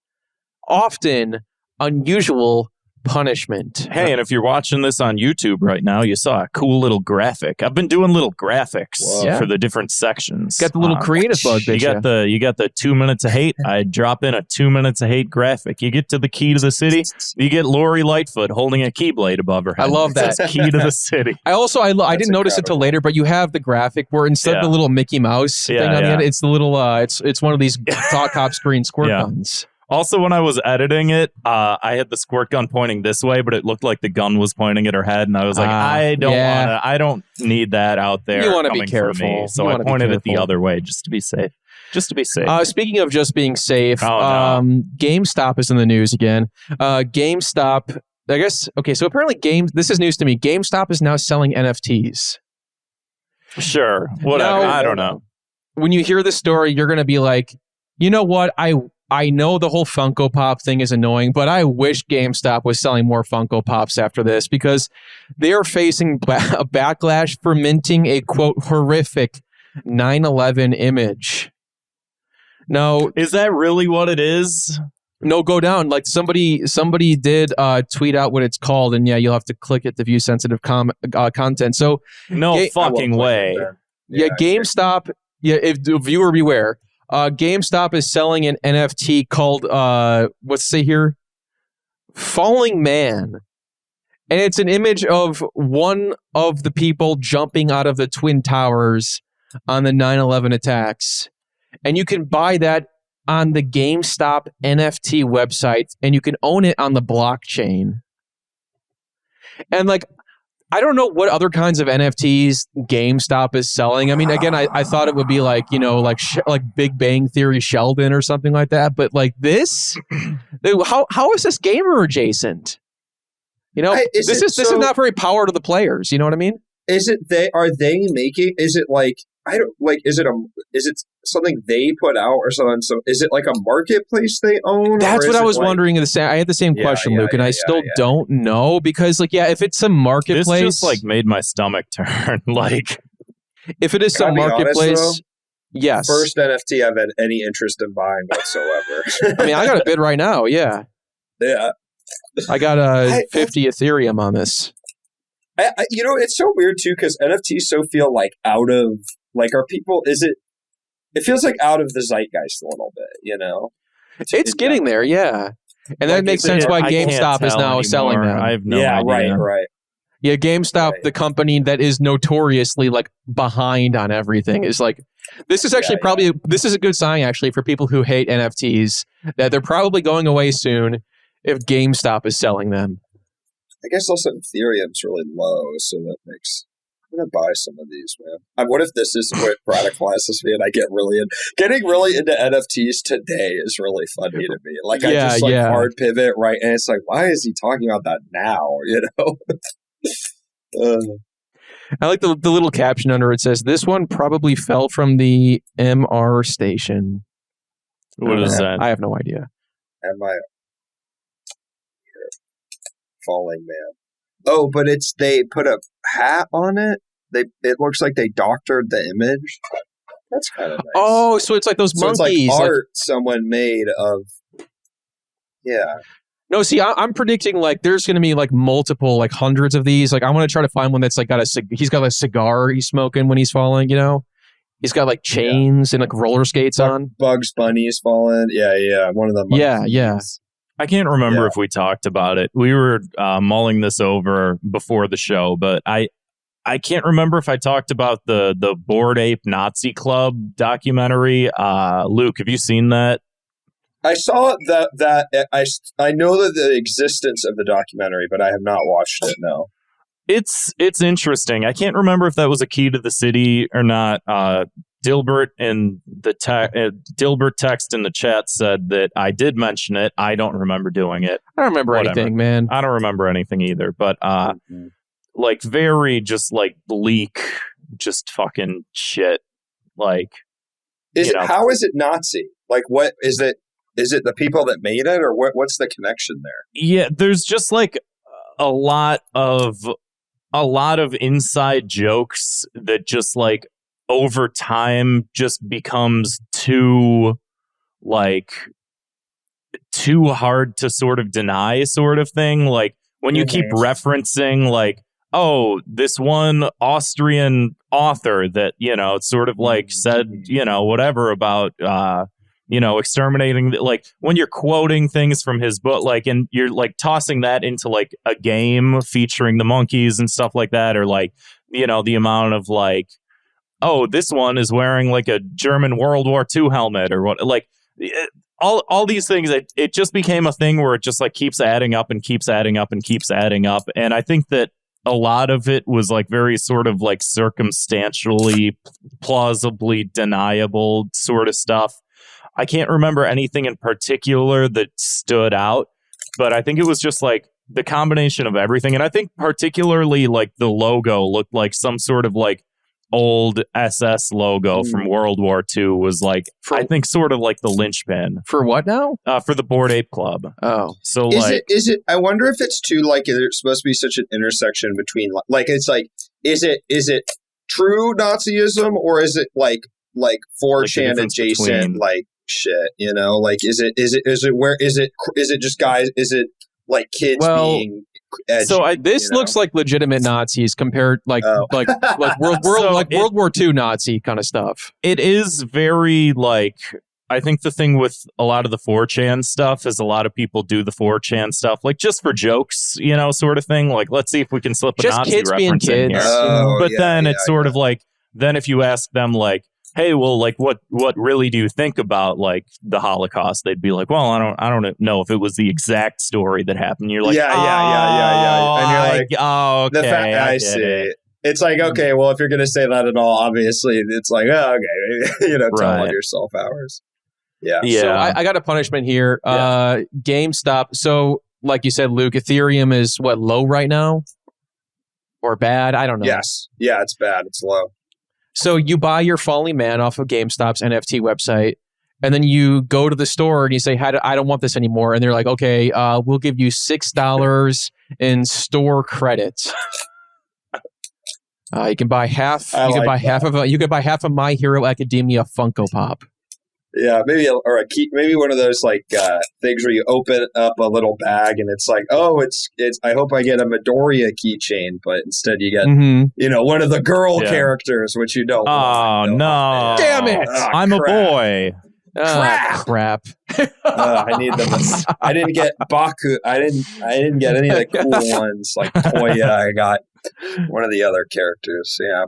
often unusual punishment. Hey, and if you're watching this on YouTube right now, you saw a cool little graphic. I've been doing little graphics for the different sections. Got the little creative bug, bitch. You got the 2 minutes of hate. I drop in a 2 minutes of hate graphic. You get to the key to the city. You get Lori Lightfoot holding a keyblade above her head. I love that. Key to the city. I didn't notice it till later, but you have the graphic where instead of the little Mickey Mouse thing on the end, it's the little it's one of these Thought Cops green squirt guns. Also, when I was editing it, I had the squirt gun pointing this way, but it looked like the gun was pointing at her head, and I was like, I don't need that out there. You want to be careful. Me. So I pointed it the other way just to be safe. Speaking of just being safe, GameStop is in the news again. GameStop, I guess, okay, so apparently this is news to me. GameStop is now selling NFTs. Sure, whatever. I don't know. When you hear the story, you're going to be like, you know what, I know the whole Funko Pop thing is annoying, but I wish GameStop was selling more Funko Pops after this, because they are facing a backlash for minting a, quote, horrific 9/11 image. No. Is that really what it is? No, go down. Like somebody did tweet out what it's called, and you'll have to click it to view sensitive content. So no fucking way. GameStop, if viewer beware. GameStop is selling an NFT called, let's see here, Falling Man. And it's an image of one of the people jumping out of the Twin Towers on the 9/11 attacks. And you can buy that on the GameStop NFT website, and you can own it on the blockchain. And like, I don't know what other kinds of NFTs GameStop is selling. I mean, again, I thought it would be like, you know, like Big Bang Theory Sheldon or something like that. But like this, how is this gamer adjacent? You know, this is not very power to the players. You know what I mean? Is it are they making? Is it like I don't like? Is it something they put out or something? So is it like a marketplace they own? That's what I was wondering. I had the same question, Luke, and I still don't know because, like, if it's some marketplace, this just like made my stomach turn. Like, if it is some marketplace, honest, yes, first NFT I've had any interest in buying whatsoever. I mean, I got a bid right now. Yeah, I got 50 Ethereum on this. You know, it's so weird too because NFTs so feel like out of like are people? Is it? It feels like out of the zeitgeist a little bit, you know? It's getting there, yeah. And that makes sense why GameStop is now selling them. I have no idea. Right. Yeah, GameStop, the company that is notoriously like behind on everything, is like, this is actually this is a good sign actually for people who hate NFTs, that they're probably going away soon if GameStop is selling them. I guess also Ethereum's really low, so that makes... I'm going to buy some of these, man. What if this is what radicalizes me and I getting really into NFTs today is really funny to me. Like, I just hard pivot, right? And it's like, why is he talking about that now, you know? I like the little caption under it says, this one probably fell from the MR station. What is that? I have no idea. Falling Man. Oh, but they put a hat on it. It looks like they doctored the image. That's kind of nice. Oh, so it's like those monkeys. It's like art someone made of. Yeah. No, see, I'm predicting like there's going to be like multiple, like hundreds of these. Like I want to try to find one that's like he's got a cigar he's smoking when he's falling. You know, he's got like chains and like roller skates on. Bugs Bunny is falling. Yeah. One of them. Yeah. I can't remember if we talked about it. We were mulling this over before the show, but I can't remember if I talked about the Bored Ape Nazi Club documentary. Luke, have you seen that? I saw that I know that the existence of the documentary, but I have not watched it. No. It's interesting. I can't remember if that was a key to the city or not. Dilbert text in the chat said that I did mention it. I don't remember doing it. I don't remember anything, man. I don't remember anything either. But like very just like bleak, just fucking shit. Like, how is it Nazi? Like, what is it? Is it the people that made it, or what's the connection there? Yeah, there's just like a lot of inside jokes that just like over time just becomes too hard to sort of deny, sort of thing. Like when you keep referencing like, oh, this one Austrian author that, you know, sort of like said, you know, whatever about exterminating, like when you're quoting things from his book, like, and you're like tossing that into like a game featuring the monkeys and stuff like that, or like, you know, the amount of like, oh, this one is wearing like a German World War II helmet or what, like all these things. It just became a thing where it just like keeps adding up and keeps adding up and keeps adding up. And I think that a lot of it was like very sort of like circumstantially, plausibly deniable sort of stuff. I can't remember anything in particular that stood out, but I think it was just like the combination of everything. And I think particularly like the logo looked like some sort of like old SS logo from World War II was like, I think sort of like the linchpin. For what now? For the Bored Ape Club. Oh. So is it, I wonder if it's too like, there's supposed to be such an intersection between like, it's like, is it true Nazism or is it like 4chan adjacent, like shit, you know, like is it just guys, is it like kids being edgy, so this looks like legitimate Nazis compared like World War II Nazi kind of stuff. It is very like, I think the thing with a lot of the 4chan stuff is a lot of people do the 4chan stuff like just for jokes, you know, sort of thing. Like, let's see if we can slip a just Nazi kids reference being in kids. here. But then it's sort of like, then if you ask them like, hey, well, like, what really do you think about like the Holocaust? They'd be like, well, I don't know if it was the exact story that happened. You're like, yeah. And you're like, okay, the fact I see it. It's like, okay, well, if you're going to say that at all, obviously, it's like, oh, okay, tell on yourself hours. Yeah. So I got a punishment here. GameStop. So, like you said, Luke, Ethereum is what, low right now? Or bad? I don't know. Yes. Yeah, it's bad. It's low. So you buy your Falling Man off of GameStop's NFT website, and then you go to the store and you say, I don't want this anymore. And they're like, okay, we'll give you $6 in store credits. You can buy half. You can buy half of My Hero Academia Funko Pop. Yeah, maybe maybe one of those like things where you open up a little bag and it's like, oh, it's. I hope I get a Midoriya keychain, but instead you get one of the girl characters, which you don't. Oh no! Damn it! I'm a boy. Crap. I need them. I didn't get Baku. I didn't get any of the cool ones like Toya. I got one of the other characters. Yeah.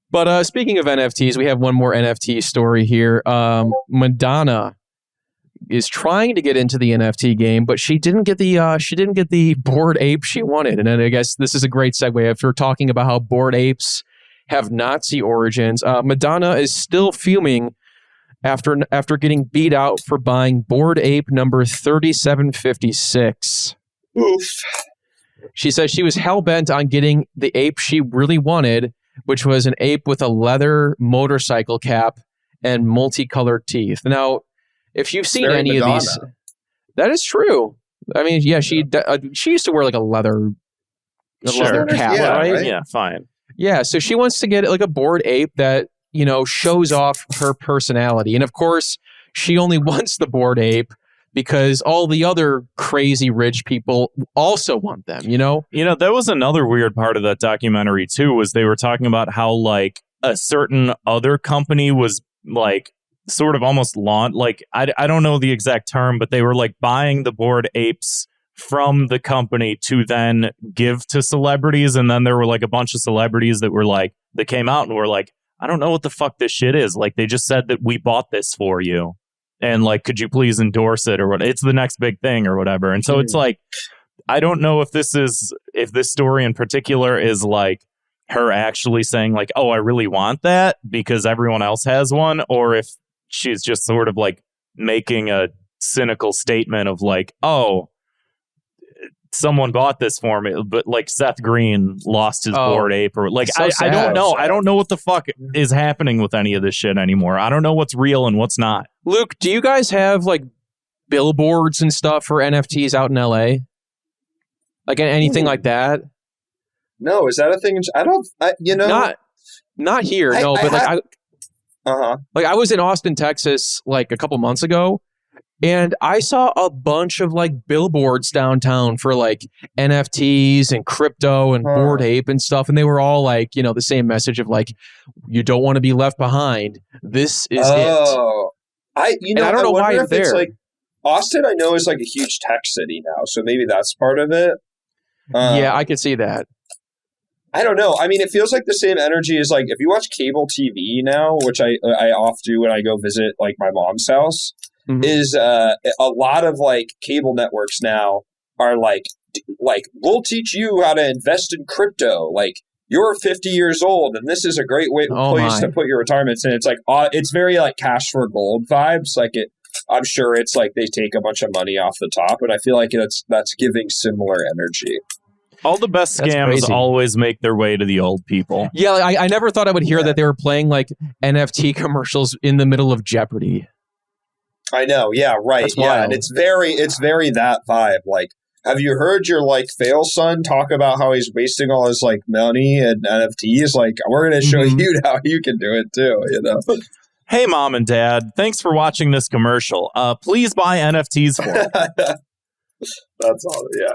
But speaking of NFTs, we have one more NFT story here. Madonna is trying to get into the NFT game, but she didn't get the Bored Ape she wanted. And then I guess this is a great segue after talking about how Bored Apes have Nazi origins. Madonna is still fuming after getting beat out for buying Bored Ape number 3756. Oof. She says she was hell-bent on getting the ape she really wanted, which was an ape with a leather motorcycle cap and multicolored teeth. Now, if you've seen any Madonna. Of these, that is true. I mean, yeah, she used to wear like a leather cap, right? Yeah, fine. Yeah, so she wants to get like a Bored Ape that, shows off her personality. And of course, she only wants the Bored Ape because all the other crazy rich people also want them, that was another weird part of that documentary too, was they were talking about how like a certain other company was like sort of almost like I don't know the exact term, but they were like buying the Bored Apes from the company to then give to celebrities. And then there were like a bunch of celebrities that were like, that came out and were like, I don't know what the fuck this shit is. Like, they just said that we bought this for you. And like, could you please endorse it or what? It's the next big thing or whatever. And so it's like, I don't know if this story in particular is like her actually saying like, oh, I really want that because everyone else has one. Or if she's just sort of like making a cynical statement of like, oh, someone bought this for me, but like Seth Green lost his Bored Ape or like, so I don't know. I don't know what the fuck is happening with any of this shit anymore. I don't know what's real and what's not. Luke, do you guys have like billboards and stuff for NFTs out in LA? Like anything like that? No, is that a thing? Not here. But I was in Austin, Texas, like a couple months ago. And I saw a bunch of like billboards downtown for like NFTs and crypto and Bored Ape and stuff. And they were all like, the same message of like, you don't want to be left behind. This is it. I don't know why it's there. Like, Austin, I know, is like a huge tech city now. So maybe that's part of it. Yeah, I could see that. I don't know. I mean, it feels like the same energy as like if you watch cable TV now, which I often do when I go visit like my mom's house. Mm-hmm. Is a lot of like cable networks now are like we'll teach you how to invest in crypto. Like you're 50 years old and this is a great place to put your retirements in. It's like it's very like cash for gold vibes. Like I'm sure it's like they take a bunch of money off the top, and I feel like that's giving similar energy. All the best scams always make their way to the old people. Yeah, I never thought I would hear that they were playing like NFT commercials in the middle of Jeopardy. I know, yeah, right. That's yeah, wild. And it's very that vibe. Like, have you heard your like fail son talk about how he's wasting all his like money and NFTs? Like, we're going to show you how you can do it too, Hey, mom and dad, thanks for watching this commercial. Please buy NFTs for me. That's all, yeah.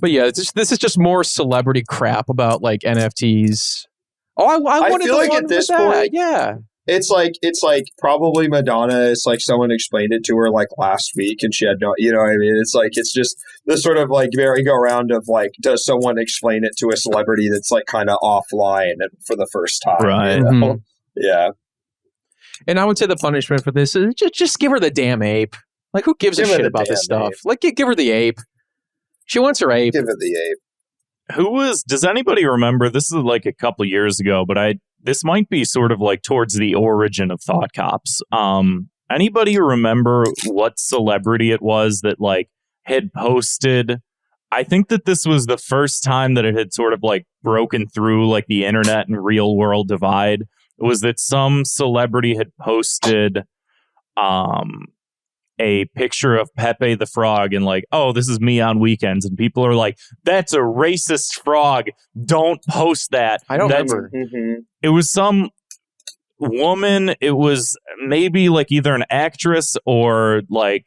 But yeah, this is just more celebrity crap about like NFTs. Oh, I wanted feel the like one at this with that. point, yeah. It's like probably Madonna. It's like someone explained it to her like last week, and she had no. You know what I mean? It's just the sort of like merry-go-round of like, does someone explain it to a celebrity that's like kind of offline and for the first time? Right. You know? Yeah. And I would say the punishment for this is just give her the damn ape. Like, who gives a shit about this stuff? Ape. Like, give her the ape. She wants her ape. Give her the ape. Does anybody remember, this is like a couple years ago, but this might be sort of like towards the origin of Thought Cops. Anybody remember what celebrity it was that like had posted? I think that this was the first time that it had sort of like broken through like the internet and real world divide. It was that some celebrity had posted a picture of Pepe the Frog and like, oh, this is me on weekends. And people are like, that's a racist frog. Don't post that. I don't remember. It was some woman. It was maybe like either an actress or like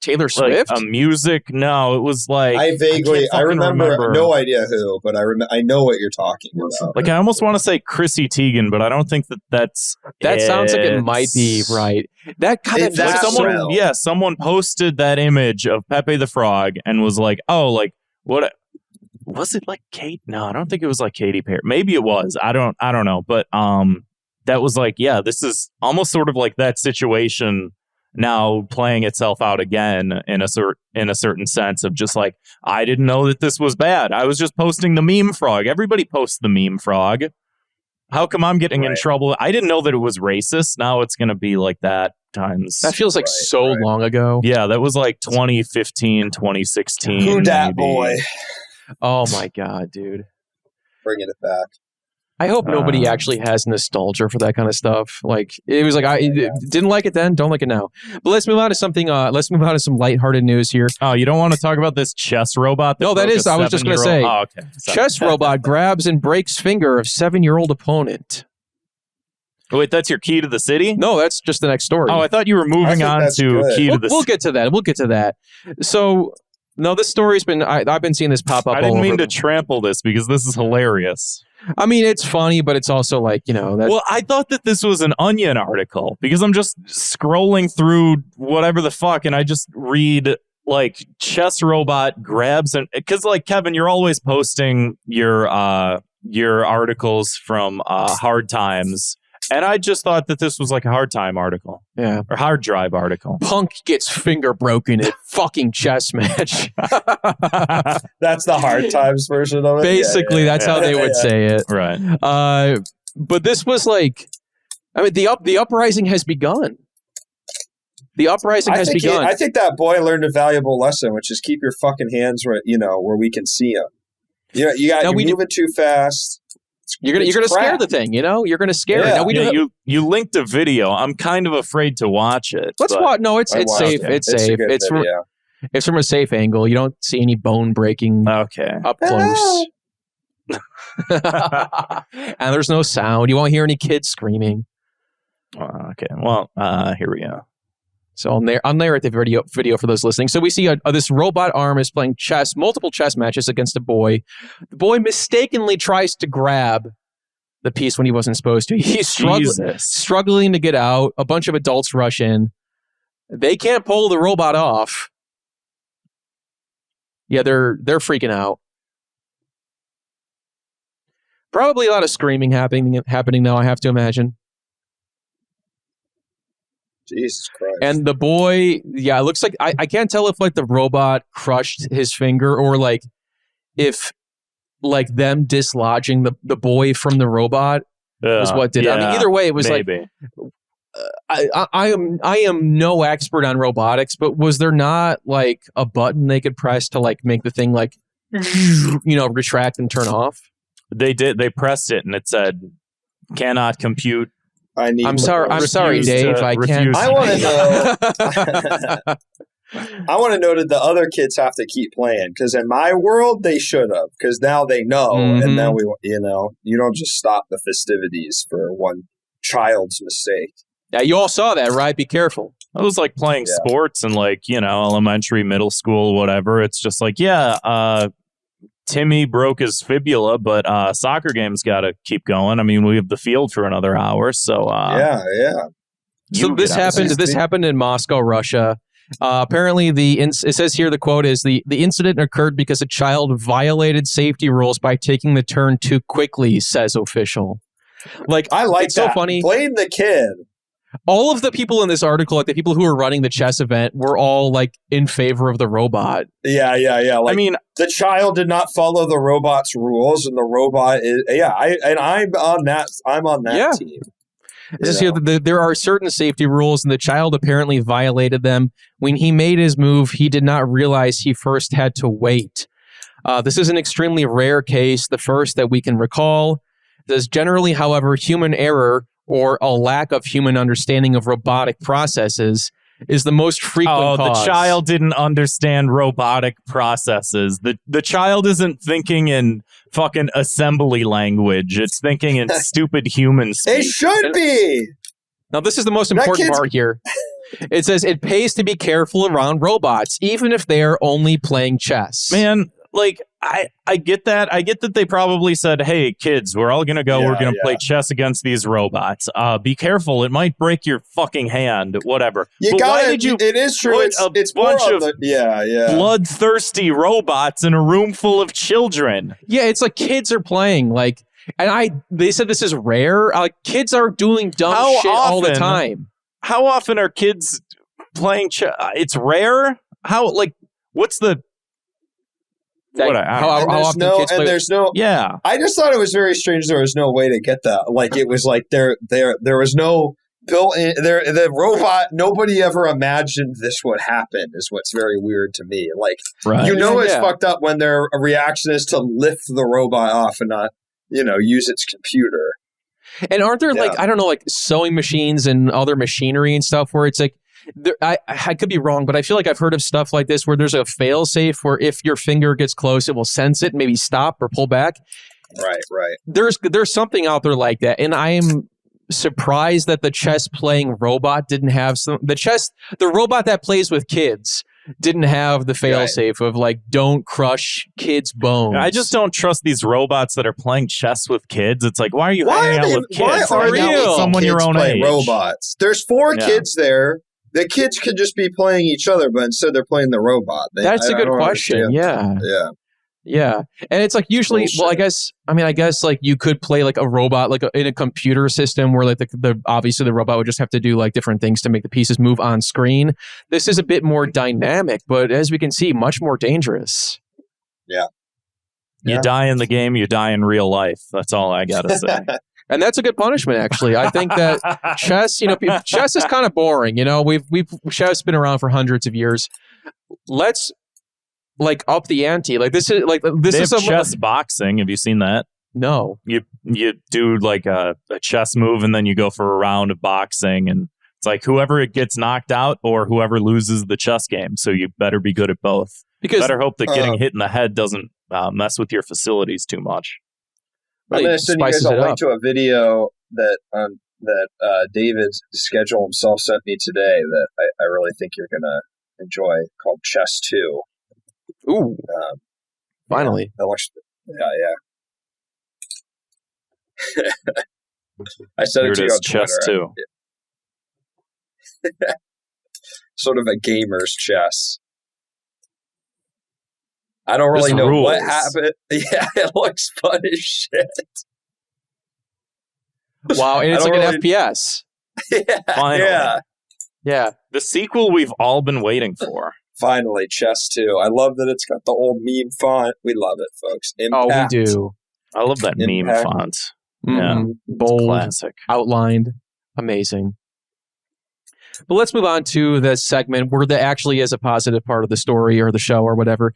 Taylor Swift? Like a music. No, it was like I remember no idea who, but I know what you're talking about. Like I almost want to say Chrissy Teigen, but I don't think that sounds like it might be right. That kind of like someone posted that image of Pepe the Frog and was like, oh, like what was it like Kate? No, I don't think it was like Katy Perry. Maybe it was. I don't know, but that was like, yeah, this is almost sort of like that situation now playing itself out again in a certain sense of just like, I didn't know that this was bad. I was just posting the meme frog. Everybody posts the meme frog. How come I'm getting in trouble? I didn't know that it was racist. Now it's going to be like that times. That feels like so long ago. Yeah, that was like 2015, 2016. Who dat boy? Oh my God, dude. Bringing it back. I hope nobody actually has nostalgia for that kind of stuff. Like, it was like, I didn't like it then, don't like it now. But let's move on to something, let's move on to some lighthearted news here. Oh, you don't want to talk about this chess robot? No, that is, I was just going to say. Oh, okay. Chess robot grabs and breaks finger of 7-year-old opponent. Wait, that's your key to the city? No, that's just the next story. Oh, I thought you were moving on to key to the city. We'll get to that. So, no, this story's been, I've been seeing this pop up. I didn't mean to trample this because this is hilarious. I mean, it's funny, but it's also like, you know. Well, I thought that this was an Onion article because I'm just scrolling through whatever the fuck and I just read like chess robot grabs and because like Kevin, you're always posting your articles from Hard Times. And I just thought that this was like a Hard Time article. Yeah. Or Hard Drive article. Punk gets finger broken at fucking chess match. That's the Hard Times version of it? Basically, that's how they would say it. Right. But this was like, I mean, the uprising has begun. The uprising has begun. I think that boy learned a valuable lesson, which is keep your fucking hands where, where we can see them. You're moving too fast. You're gonna scare the thing, You're gonna scare it. Now you linked a video. I'm kind of afraid to watch it. Let's watch. No, it's safe. Okay. It's safe. It's from a safe angle. You don't see any bone breaking. Okay. Up close. And there's no sound. You won't hear any kids screaming. Okay. Well, here we go. So I'll narrate the video for those listening. So we see this robot arm is playing multiple chess matches against a boy. The boy mistakenly tries to grab the piece when he wasn't supposed to. He's struggling to get out. A bunch of adults rush in. They can't pull the robot off. Yeah, they're freaking out. Probably a lot of screaming happening now, I have to imagine. Jesus Christ. And the boy, it looks like, I can't tell if like the robot crushed his finger or like if like them dislodging the boy from the robot was what did it. I mean, either way, it was maybe. Like, I am no expert on robotics, but was there not like a button they could press to like make the thing like, retract and turn off? They did. They pressed it and it said, cannot compute. I'm sorry, Dave. I can't. I want to know. I want to know that the other kids have to keep playing because in my world they should have because now they know and now you don't just stop the festivities for one child's mistake. Yeah, you all saw that, right? Be careful. It was like playing sports and like elementary, middle school, whatever. It's just like Timmy broke his fibula, but soccer game's got to keep going. I mean, we have the field for another hour, so yeah. So this happened in Moscow, Russia. Apparently, it says here the quote is the incident occurred because a child violated safety rules by taking the turn too quickly, says official. Like, I like it's that. So funny. Blame the kid. All of the people in this article, like the people who were running the chess event, were all like in favor of the robot. Yeah. Like, I mean, the child did not follow the robot's rules, and the robot is. Yeah, I'm on that. I'm on that team. This here, there are certain safety rules, and the child apparently violated them. When he made his move, he did not realize he first had to wait. This is an extremely rare case, the first that we can recall. There's generally, however, human error or a lack of human understanding of robotic processes is the most frequent cause. The child didn't understand robotic processes. The child isn't thinking in fucking assembly language. It's thinking in stupid human speak. It should be. Now, this is the most important part here. It says it pays to be careful around robots, even if they are only playing chess. Man, like, I get that. I get that they probably said, hey, kids, we're all going to go. We're going to play chess against these robots. Be careful. It might break your fucking hand. Whatever. It is true. It's bunch of bloodthirsty robots in a room full of children. Yeah, it's like kids are playing. Like, and they said this is rare. Kids are doing dumb shit all the time. How often are kids playing chess? It's rare. What's the... There's no. Yeah, I just thought it was very strange. There was no way to get that. Like, it was like there was no built-in. The robot. Nobody ever imagined this would happen. Is what's very weird to me. Like, it's fucked up when their reaction is to lift the robot off and not, use its computer. And aren't there I don't know, like sewing machines and other machinery and stuff where it's like. I could be wrong, but I feel like I've heard of stuff like this where there's a fail-safe where if your finger gets close, it will sense it and maybe stop or pull back. Right. There's something out there like that, and I am surprised that the chess-playing robot didn't have the robot that plays with kids didn't have the fail-safe of like, don't crush kids' bones. I just don't trust these robots that are playing chess with kids. It's like, why are you hanging out with kids? Why are you someone your own age? Robots. There's 4 kids there. The kids could just be playing each other, but instead they're playing the robot. That's a good question. Yeah. And it's like usually, bullshit. I guess like you could play like a robot, like in a computer system where like obviously the robot would just have to do like different things to make the pieces move on screen. This is a bit more dynamic, but as we can see, much more dangerous. Yeah. You die in the game, you die in real life. That's all I got to say. And that's a good punishment, actually. I think that chess, chess is kind of boring. Chess has been around for hundreds of years. Let's up the ante. This is chess boxing. Have you seen that? No. You do like a chess move, and then you go for a round of boxing, and it's like whoever gets knocked out or whoever loses the chess game. So you better be good at both. Because better hope that getting hit in the head doesn't mess with your facilities too much. I'm going to send you guys a link to a video that David Schedule himself sent me today that I really think you're going to enjoy, called Chess 2. Ooh. Finally. Yeah. I sent it to you on Twitter. Chess 2. Sort of a gamer's chess. I don't really know what happened. Yeah, it looks fun as shit. Wow, and it's like an FPS. Finally. Yeah. The sequel we've all been waiting for. Finally, Chess 2. I love that it's got the old meme font. We love it, folks. Impact. Oh, we do. I love that meme font. Yeah. Bold, classic. Outlined. Amazing. But let's move on to the segment where there actually is a positive part of the story or the show or whatever.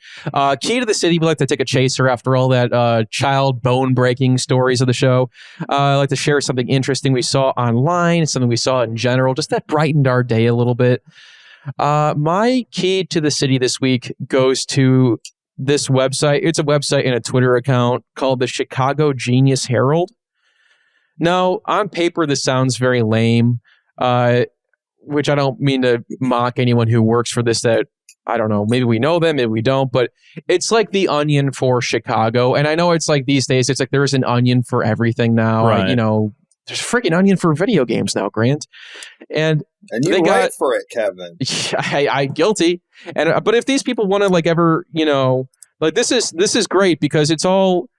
Key to the City, we like to take a chaser after all that child bone-breaking stories of the show. I like to share something interesting we saw online, something we saw in general, just that brightened our day a little bit. My key to the city this week goes to this website. It's a website and a Twitter account called the Chicago Genius Herald. Now, on paper, this sounds very lame. Which I don't mean to mock anyone who works for this that I don't know, maybe we know them, maybe we don't, but it's like the Onion for Chicago. And I know it's like these days, it's like there's an Onion for everything now. Right. You know, there's a freaking Onion for video games now, Grant. And you they write for it, Kevin. I guilty. And but if these people want to like ever, you know, like this is great because it's all.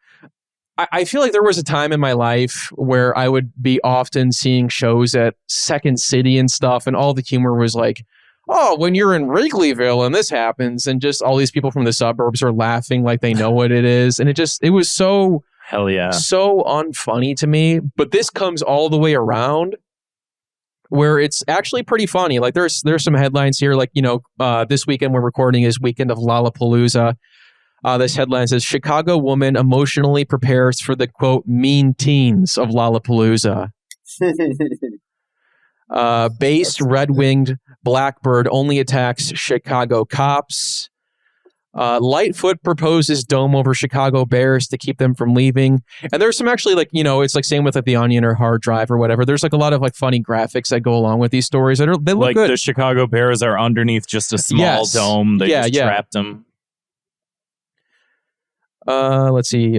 I feel like there was a time in my life where I would be often seeing shows at Second City and stuff, and all the humor was like, oh, when you're in Wrigleyville and this happens, and just all these people from the suburbs are laughing like they know what it is. And it was so, hell yeah, so unfunny to me. But this comes all the way around where it's actually pretty funny. Like there's some headlines here, like, you know, this weekend we're recording is weekend of Lollapalooza. This headline says, Chicago woman emotionally prepares for the, quote, mean teens of Lollapalooza. Based red-winged blackbird only attacks Chicago cops. Lightfoot proposes dome over Chicago Bears to keep them from leaving. And there's some actually, like, you know, it's like same with like the Onion or Hard Drive or whatever. There's like a lot of like funny graphics that go along with these stories. They look like good. The Chicago Bears are underneath just a small dome. They just trapped them. Let's see.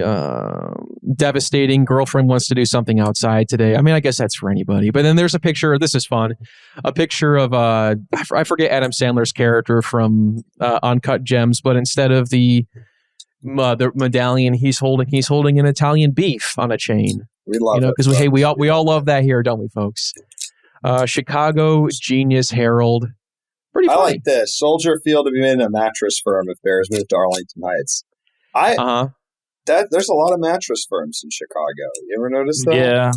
Devastating. Girlfriend wants to do something outside today. I mean, I guess that's for anybody. But then there's a picture. This is fun. A picture of I forget Adam Sandler's character from Uncut Gems, but instead of the medallion, he's holding an Italian beef on a chain. We love it. Because we all love that here, don't we, folks? Chicago Genius Herald. Pretty funny. I like this. Soldier Field to be made in a mattress firm if Bears move to Arlington Heights. There's a lot of mattress firms in Chicago. You ever notice that? Yeah.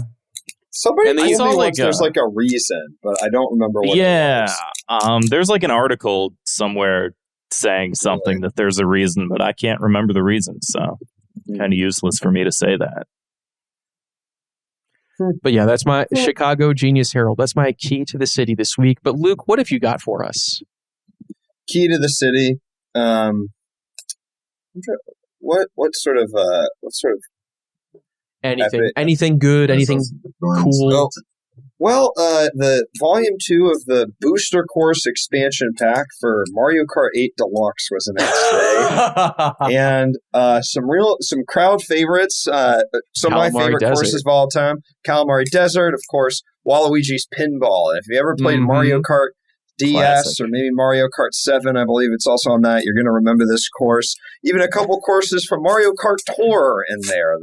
Somebody told me like there's like a reason, but I don't remember what it was. There's like an article somewhere saying something that there's a reason, but I can't remember the reason, so kind of useless for me to say that. But yeah, that's my Chicago Genius Herald. That's my key to the city this week. But Luke, what have you got for us? Key to the city. What sort of anything good, anything cool? Well, the Volume 2 of the Booster Course expansion pack for Mario Kart 8 Deluxe was announced today, and some crowd favorites. Some of my favorite courses of all time: Calamari Desert, of course, Waluigi's Pinball. And if you ever played Mario Kart DS Classic. Or maybe Mario Kart 7, I believe it's also on that. You're going to remember this course. Even a couple courses from Mario Kart Tour in there.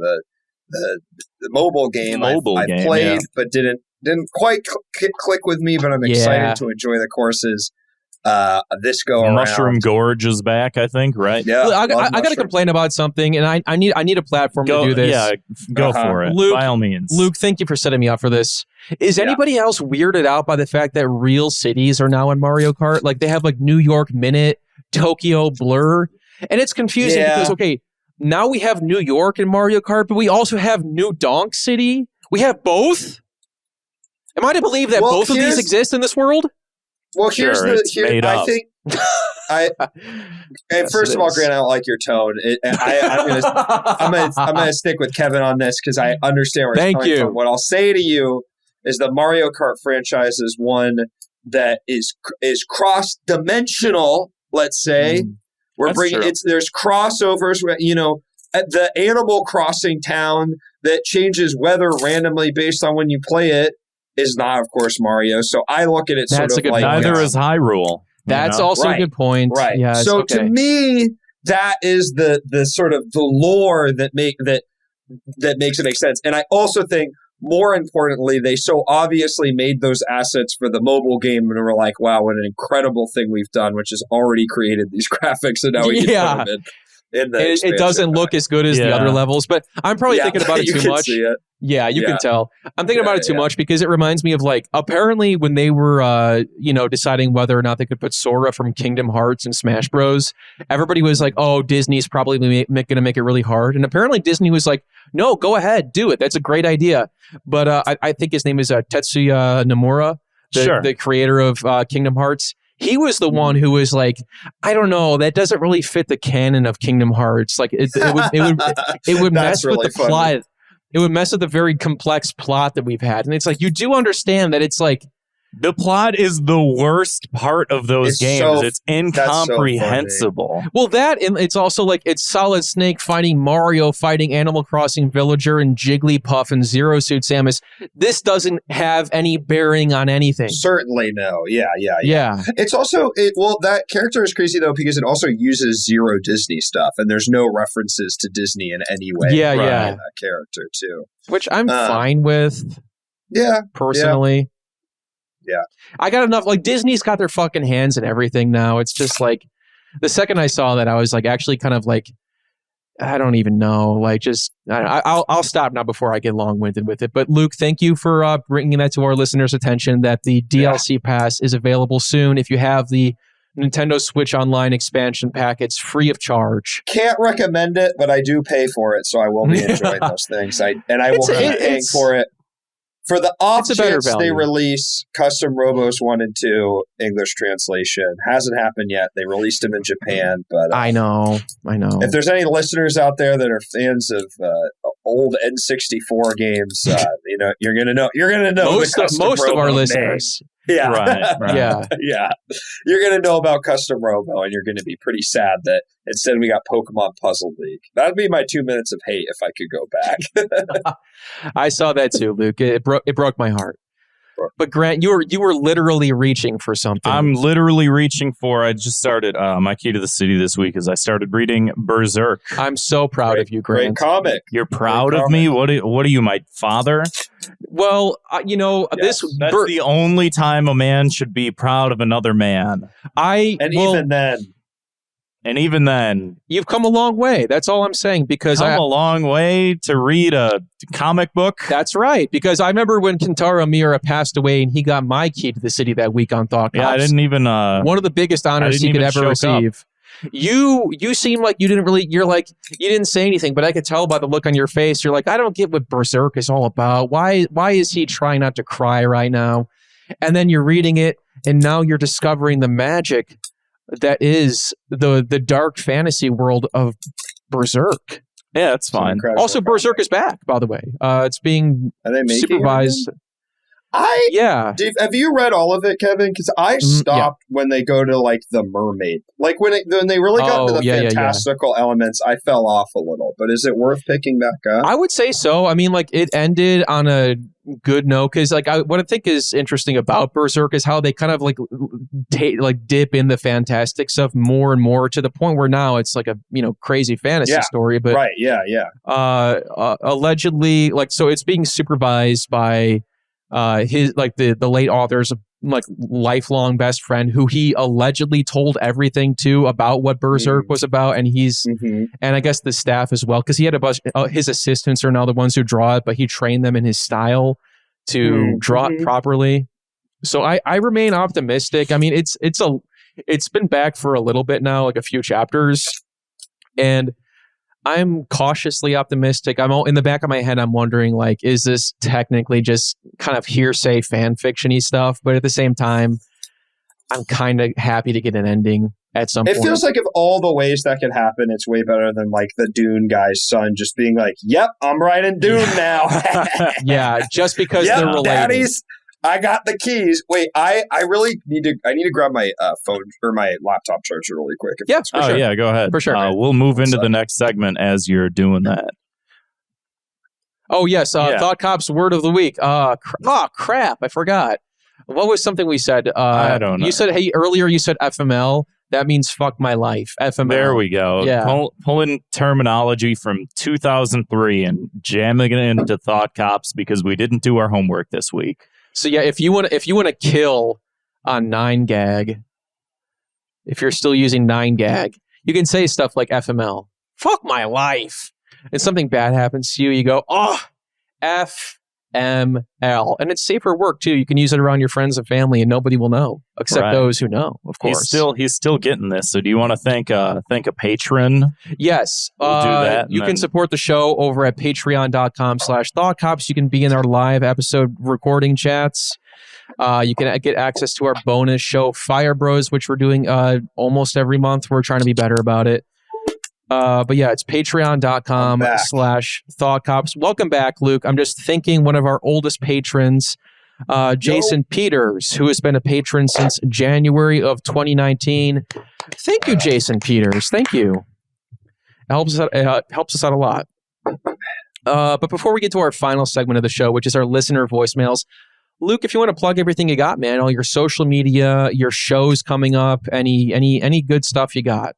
The mobile game I played, but didn't quite click with me. But I'm excited to enjoy the courses. This go around. Mushroom Gorge is back, I think, right? Yeah, I got to complain about something, and I need a platform to do this. Yeah, go for it. Luke, by all means. Luke, thank you for setting me up for this. Is anybody else weirded out by the fact that real cities are now in Mario Kart? Like they have like New York Minute, Tokyo Blur, and it's confusing because now we have New York in Mario Kart, but we also have New Donk City. We have both. Am I to believe that both of these exist in this world? Well, I think first of all, Grant, I don't like your tone. I'm gonna stick with Kevin on this because I understand where he's coming from. What I'll say to you is the Mario Kart franchise is one that is cross-dimensional. Let's say there's crossovers. You know, at the Animal Crossing town that changes weather randomly based on when you play it is not, of course, Mario. So I look at it neither is Hyrule. That's also a good point. Right. Yes, so to me, that is the sort of the lore that makes it make sense. And I also think, more importantly, they so obviously made those assets for the mobile game, and we're like, wow, what an incredible thing we've done, which has already created these graphics, and now we can put them in the it doesn't look as good as the other levels, but I'm probably thinking about it too much. See it. Yeah, you can tell. I'm thinking about it too much because it reminds me of like apparently when they were deciding whether or not they could put Sora from Kingdom Hearts and Smash Bros. Everybody was like, "Oh, Disney's probably going to make it really hard," and apparently Disney was like, "No, go ahead, do it. That's a great idea." But I think his name is Tetsuya Nomura, the creator of Kingdom Hearts. He was the one who was like, I don't know, that doesn't really fit the canon of Kingdom Hearts. Like it would mess with the plot. It would mess with the very complex plot that we've had. And it's like, you do understand that it's like, The plot is the worst part of those games. It's incomprehensible. Well, that, and it's also like, it's Solid Snake fighting Mario, fighting Animal Crossing Villager and Jigglypuff and Zero Suit Samus. This doesn't have any bearing on anything. Certainly no. Yeah. It's also, that character is crazy though, because it also uses Zero Disney stuff, and there's no references to Disney in any way. Yeah. That character too. Which I'm fine with. Yeah. Personally. Yeah. I got enough. Like, Disney's got their fucking hands in everything now. It's just like, the second I saw that, I was like, actually kind of like, I don't even know. Like, just, I'll stop now before I get long-winded with it. But Luke, thank you for bringing that to our listeners' attention, that the DLC pass is available soon. If you have the Nintendo Switch Online expansion pack, it's free of charge. Can't recommend it, but I do pay for it, so I will be enjoying those things. I will be paying for it. For the off chance they release Custom Robos 1 and 2 English translation. Hasn't happened yet. They released them in Japan, but I know. If there's any listeners out there that are fans of old N64 games, you're gonna know. You're gonna know most of our listeners. Yeah. Right. Yeah. You're going to know about Custom Robo, and you're going to be pretty sad that instead we got Pokemon Puzzle League. That'd be my 2 minutes of hate if I could go back. I saw that too, Luke. It broke my heart. But Grant, you were literally reaching for something. I'm literally reaching for. I just started my key to the city this week is I started reading Berserk. I'm so proud of you, Grant. Great comic. You're proud of me? What are you, my father? Well, that's the only time a man should be proud of another man. Even then, you've come a long way. That's all I'm saying. Because a long way to read a comic book. That's right. Because I remember when Kentaro Miura passed away, and he got my key to the city that week on Thought Cops. Yeah, I didn't even. One of the biggest honors he could ever receive. You seem like you didn't really. You're like, you didn't say anything, but I could tell by the look on your face. You're like, I don't get what Berserk is all about. Why is he trying not to cry right now? And then you're reading it, and now you're discovering the magic that is the dark fantasy world of Berserk. Yeah, that's fine. Also, Berserk is back, by the way. It's being supervised. Have you read all of it, Kevin? Because I stopped when they go to like the mermaid. Like when they really got into the fantastical elements, I fell off a little. But is it worth picking back up? I would say so. I mean, like, it ended on a good note, because like what I think is interesting about Berserk is how they kind of like dip in the fantastic stuff more and more, to the point where now it's like a crazy fantasy story. But allegedly, like, so it's being supervised by his like the late author's like lifelong best friend, who he allegedly told everything to about what Berserk was about, and he's and I guess the staff as well, because he had a bunch. His assistants are now the ones who draw it, but he trained them in his style to draw it properly. So I remain optimistic. I mean, it's been back for a little bit now, like a few chapters, and I'm cautiously optimistic. I'm all in the back of my head. I'm wondering, like, is this technically just kind of hearsay fan fiction-y stuff? But at the same time, I'm kind of happy to get an ending at some point. It feels like of all the ways that could happen, it's way better than like the Dune guy's son just being like, "Yep, I'm writing Dune now." Yeah, just because they're related. Daddies, I got the keys. Wait, I really need to grab my phone or my laptop charger really quick. Yeah, go ahead. For sure. We'll move into the next segment as you're doing that. Oh, yes. Thought Cops word of the week. Crap. I forgot. What was something we said? I don't know. You said, earlier you said FML. That means fuck my life. FML. There we go. Yeah. Pulling terminology from 2003 and jamming it into Thought Cops because we didn't do our homework this week. So yeah, if you want to kill on 9gag, if you're still using 9gag, you can say stuff like FML. Fuck my life. And something bad happens to you, you go, FML. And it's safer work too. You can use it around your friends and family and nobody will know, except those who know, of course. He's still getting this. So do you want to thank a patron? Yes. We'll do that. You can support the show over at patreon.com/thoughtcops. You can be in our live episode recording chats. You can get access to our bonus show, Fire Bros, which we're doing almost every month. We're trying to be better about it. But yeah, it's patreon.com/thoughtcops. Welcome back, Luke. I'm just thinking one of our oldest patrons Jason Peters, who has been a patron since January of 2019. Thank you, Jason Peters. Thank you. It helps us out a lot. But before we get to our final segment of the show, which is our listener voicemails, Luke, if you want to plug everything you got, man, all your social media, your shows coming up, any good stuff you got.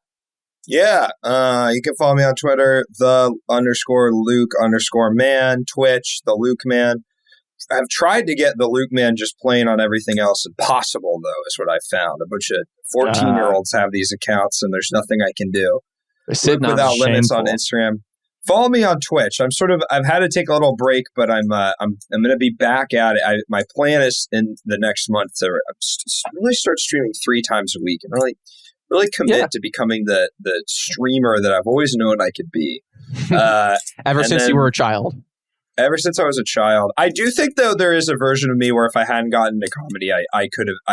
Yeah, you can follow me on Twitter, _Luke_man, Twitch, the Luke Man. I've tried to get the Luke Man just playing on everything else impossible, though, is what I found. A bunch of 14-year-olds have these accounts, and there's nothing I can do. Luke Without Limits on Instagram. Follow me on Twitch. I've had to take a little break, but I'm going to be back at it. My plan is in the next month to really start streaming 3 times a week and really commit to becoming the streamer that I've always known I could be. Ever since you were a child. Ever since I was a child. I do think, though, there is a version of me where if I hadn't gotten into comedy, I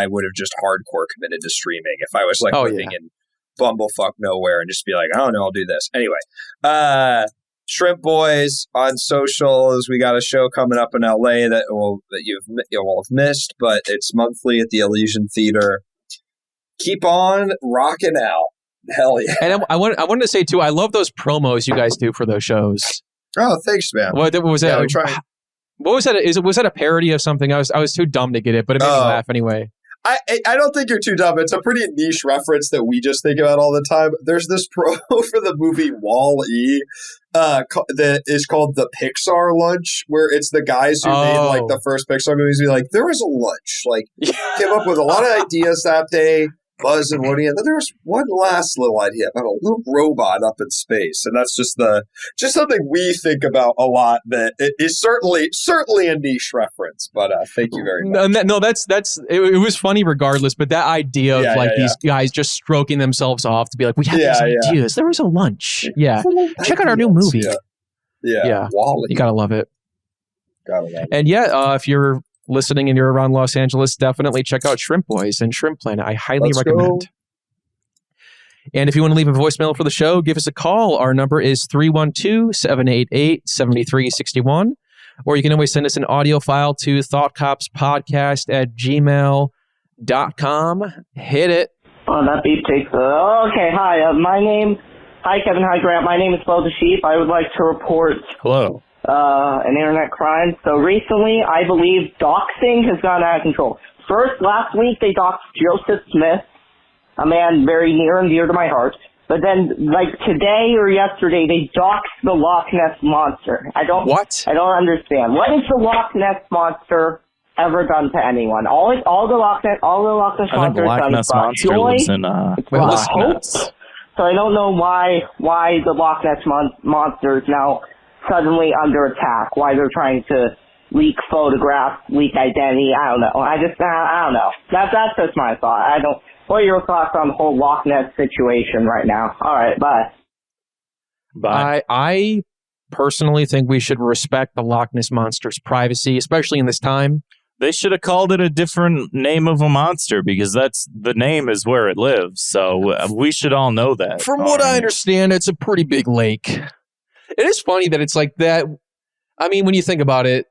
would have just hardcore committed to streaming. If I was living in bumblefuck nowhere and just be like, oh no, I'll do this. Anyway, Shrimp Boys on socials. We got a show coming up in LA that you'll have missed, but it's monthly at the Elysian Theater. Keep on rocking out. Hell yeah. And I wanted to say too, I love those promos you guys do for those shows. Oh, thanks, man. What was that? What was that? Was that a parody of something? I was too dumb to get it, but it made me laugh anyway. I don't think you're too dumb. It's a pretty niche reference that we just think about all the time. There's this promo for the movie Wall-E that is called the Pixar Lunch, where it's the guys who made the first Pixar movies be like, there was a lunch. Came up with a lot of ideas that day, Buzz and Woody, and then there was one last little idea about a little robot up in space, and that's just something we think about a lot. That it is certainly a niche reference, but thank you very much. No, that's it was funny regardless. But that idea of these guys just stroking themselves off to be like, we had these ideas. There was a lunch. Yeah, check out our new movie. Yeah. Wall-E. You gotta love it. And if you're listening and you're around Los Angeles, definitely check out Shrimp Boys and Shrimp Planet. I highly recommend. And if you want to leave a voicemail for the show, give us a call. Our number is 312-788-7361. Or you can always send us an audio file to thoughtcopspodcast@gmail.com. Hit it. Oh, that beep takes okay, hi. Hi, Kevin. Hi, Grant. My name is Flo the Sheep. I would like to report... Hello. An internet crime. So recently, I believe doxing has gone out of control. First, last week, they doxed Joseph Smith, a man very near and dear to my heart. But then, today or yesterday, they doxed the Loch Ness Monster. I don't understand. What has the Loch Ness Monster ever done to anyone? All the Loch Ness Monsters done lives in Loch Ness. So I don't know why the Loch Ness Monster is now suddenly under attack, why they're trying to leak photographs, leak identity. I don't know. I don't know. That's just my thought. What are your thoughts on the whole Loch Ness situation right now? All right, bye. I personally think we should respect the Loch Ness Monster's privacy, especially in this time. They should have called it a different name of a monster because the name is where it lives. So we should all know that. From what I understand, it's a pretty big lake. It is funny that it's like that. I mean, when you think about it,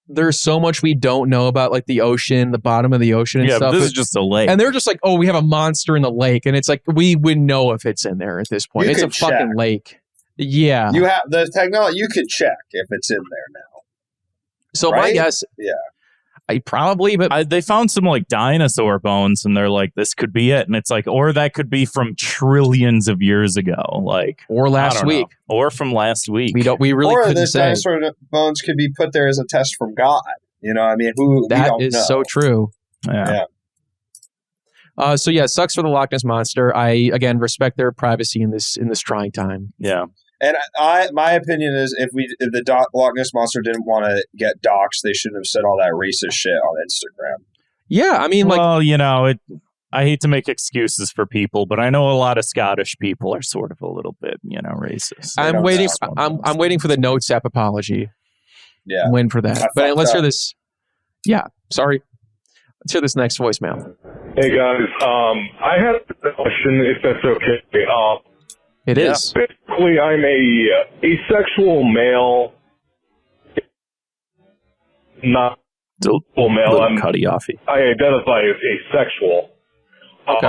there's so much we don't know about, the ocean, the bottom of the ocean and stuff. Yeah, this is just a lake. And they're just like, oh, we have a monster in the lake. And it's like, we wouldn't know if it's in there at this point. It's a fucking lake. Yeah. You have the technology. You could check if it's in there now. So my guess... Yeah. But they found some dinosaur bones and they're like, this could be it. And it's like, or that could be from trillions of years ago. Or last week. Or from last week. We really couldn't say. Or dinosaur bones could be put there as a test from God. You know, I mean, that is so true. Yeah. So it sucks for the Loch Ness Monster. I, again, respect their privacy in this trying time. Yeah. And my opinion is, if the Loch Ness Monster didn't want to get doxxed, they shouldn't have said all that racist shit on Instagram. Yeah, I mean, I hate to make excuses for people, but I know a lot of Scottish people are sort of a little bit, racist. I'm waiting for the Notes app apology. Yeah, I'm waiting for that. But let's hear this. Yeah, sorry. Let's hear this next voicemail. Hey guys, I had a question, if that's okay. It is. Basically, I'm a asexual male not full male. I identify as asexual. Okay.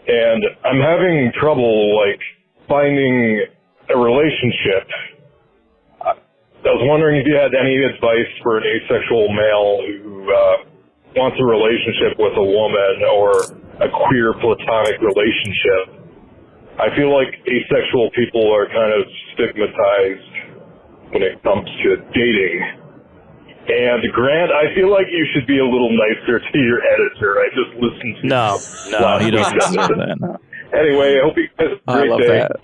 And I'm having trouble, like, finding a relationship. I was wondering if you had any advice for an asexual male who wants a relationship with a woman or a queer platonic relationship. I feel like asexual people are kind of stigmatized when it comes to dating. And Grant, I feel like you should be a little nicer to your editor. I just listened to No, he doesn't deserve that. No. Anyway, I hope you guys have a great day. That.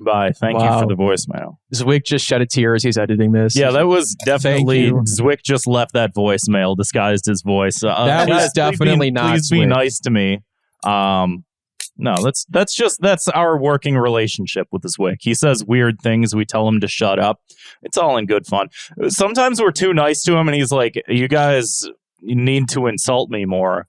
Bye. Thank you for the voicemail. Zwick just shed a tear as he's editing this. Yeah, that was definitely Zwick just left that voicemail disguised his voice. That was definitely not. Please be nice to me. No, that's our working relationship with Zwick. He says weird things. We tell him to shut up. It's all in good fun. Sometimes we're too nice to him, and he's like, "You guys need to insult me more."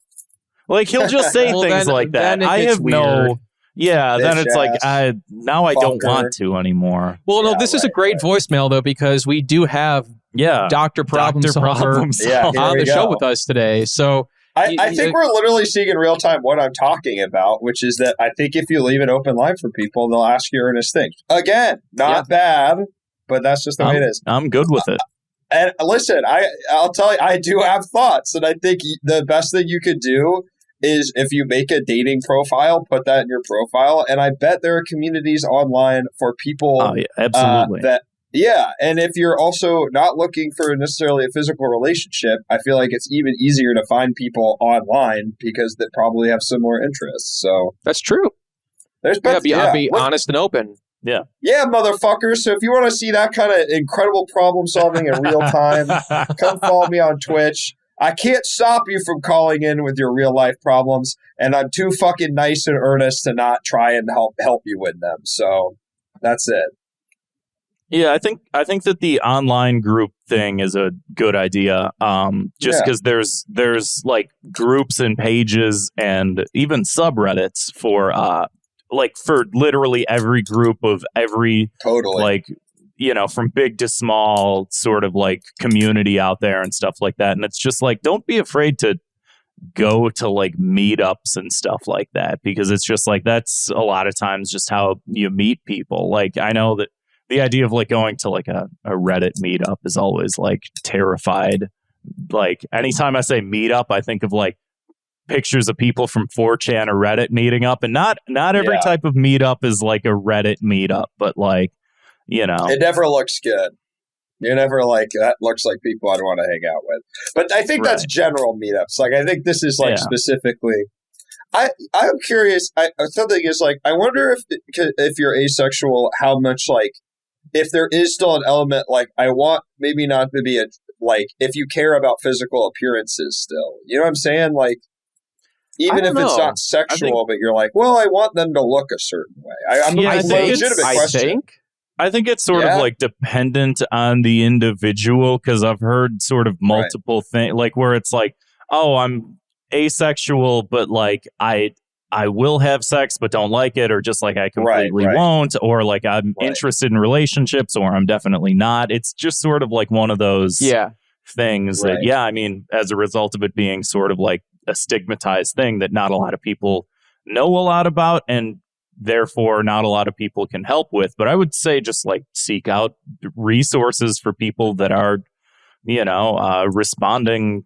Like he'll just say things like that. I have weird. Then it's like I don't want to anymore. Well, no, this is a great voicemail though because we do have Dr. Problem Solver on the show with us today. So. I think we're literally seeing in real time what I'm talking about, which is that I think if you leave an open line for people, they'll ask you earnest things. Again, not bad, but that's just the way it is. I'm good with it. And listen, I'll tell you, I do have thoughts, and I think the best thing you could do is if you make a dating profile, put that in your profile, and I bet there are communities online for people absolutely. And if you're also not looking for necessarily a physical relationship, I feel like it's even easier to find people online because they probably have similar interests. So that's true. Be honest and open. Yeah, motherfuckers. So if you want to see that kind of incredible problem solving in real time, come follow me on Twitch. I can't stop you from calling in with your real life problems, and I'm too fucking nice and earnest to not try and help you with them. So that's it. Yeah, I think that the online group thing is a good idea. Just because there's like groups and pages and even subreddits for literally every group of every from big to small sort of like community out there and stuff like that. And it's just like, don't be afraid to go to like meetups and stuff like that, because it's just like that's a lot of times just how you meet people. Like I know that the idea of like going to like a Reddit meetup is always like terrified. Like anytime I say meetup, I think of like pictures of people from 4chan or Reddit meeting up, and not every type of meetup is like a Reddit meetup, but like, it never looks good. You're never like, that looks like people I'd want to hang out with. But I think that's general meetups. Like, I think this is like specifically, I'm curious. Something is like, I wonder if you're asexual, how much like, if there is still an element, like, I want maybe not to be if you care about physical appearances still, you know what I'm saying? Like, even if it's not sexual, but you're like, well, I want them to look a certain way. I'm a legitimate question. I think it's sort of like dependent on the individual, because I've heard sort of multiple things, like where it's like, oh, I'm asexual, but like I will have sex but don't like it, or just like I completely won't, or like I'm interested in relationships, or I'm definitely not. It's just sort of like one of those things that, I mean, as a result of it being sort of like a stigmatized thing that not a lot of people know a lot about, and therefore not a lot of people can help with. But I would say just like seek out resources for people that are, responding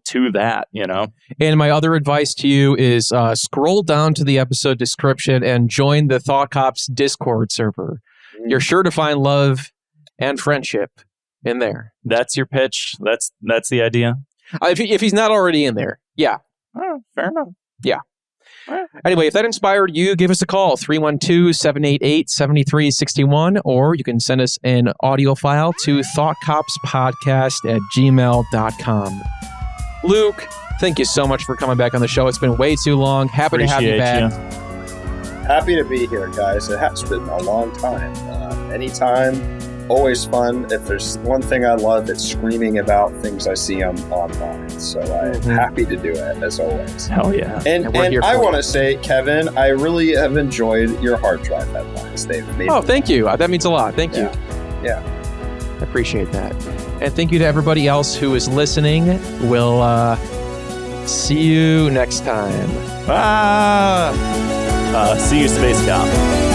to that, And my other advice to you is scroll down to the episode description and join the Thought Cops Discord server. You're sure to find love and friendship in there. That's your pitch. That's the idea. If he's not already in there, fair enough. Yeah. Anyway, if that inspired you, give us a call, 312-788-7361, or you can send us an audio file to thoughtcopspodcast@gmail.com. Luke, thank you so much for coming back on the show. It's been way too long. Happy to have you back. Happy to be here, guys. It has been a long time. Anytime. Always fun. If there's one thing I love, it's screaming about things I see online. So I'm happy to do it, as always. Hell yeah. And I want to say, Kevin, I really have enjoyed your hard drive headlines. They've made thank you. That means a lot. Thank you. Yeah. I appreciate that. And thank you to everybody else who is listening. We'll see you next time. See you, Space Cop.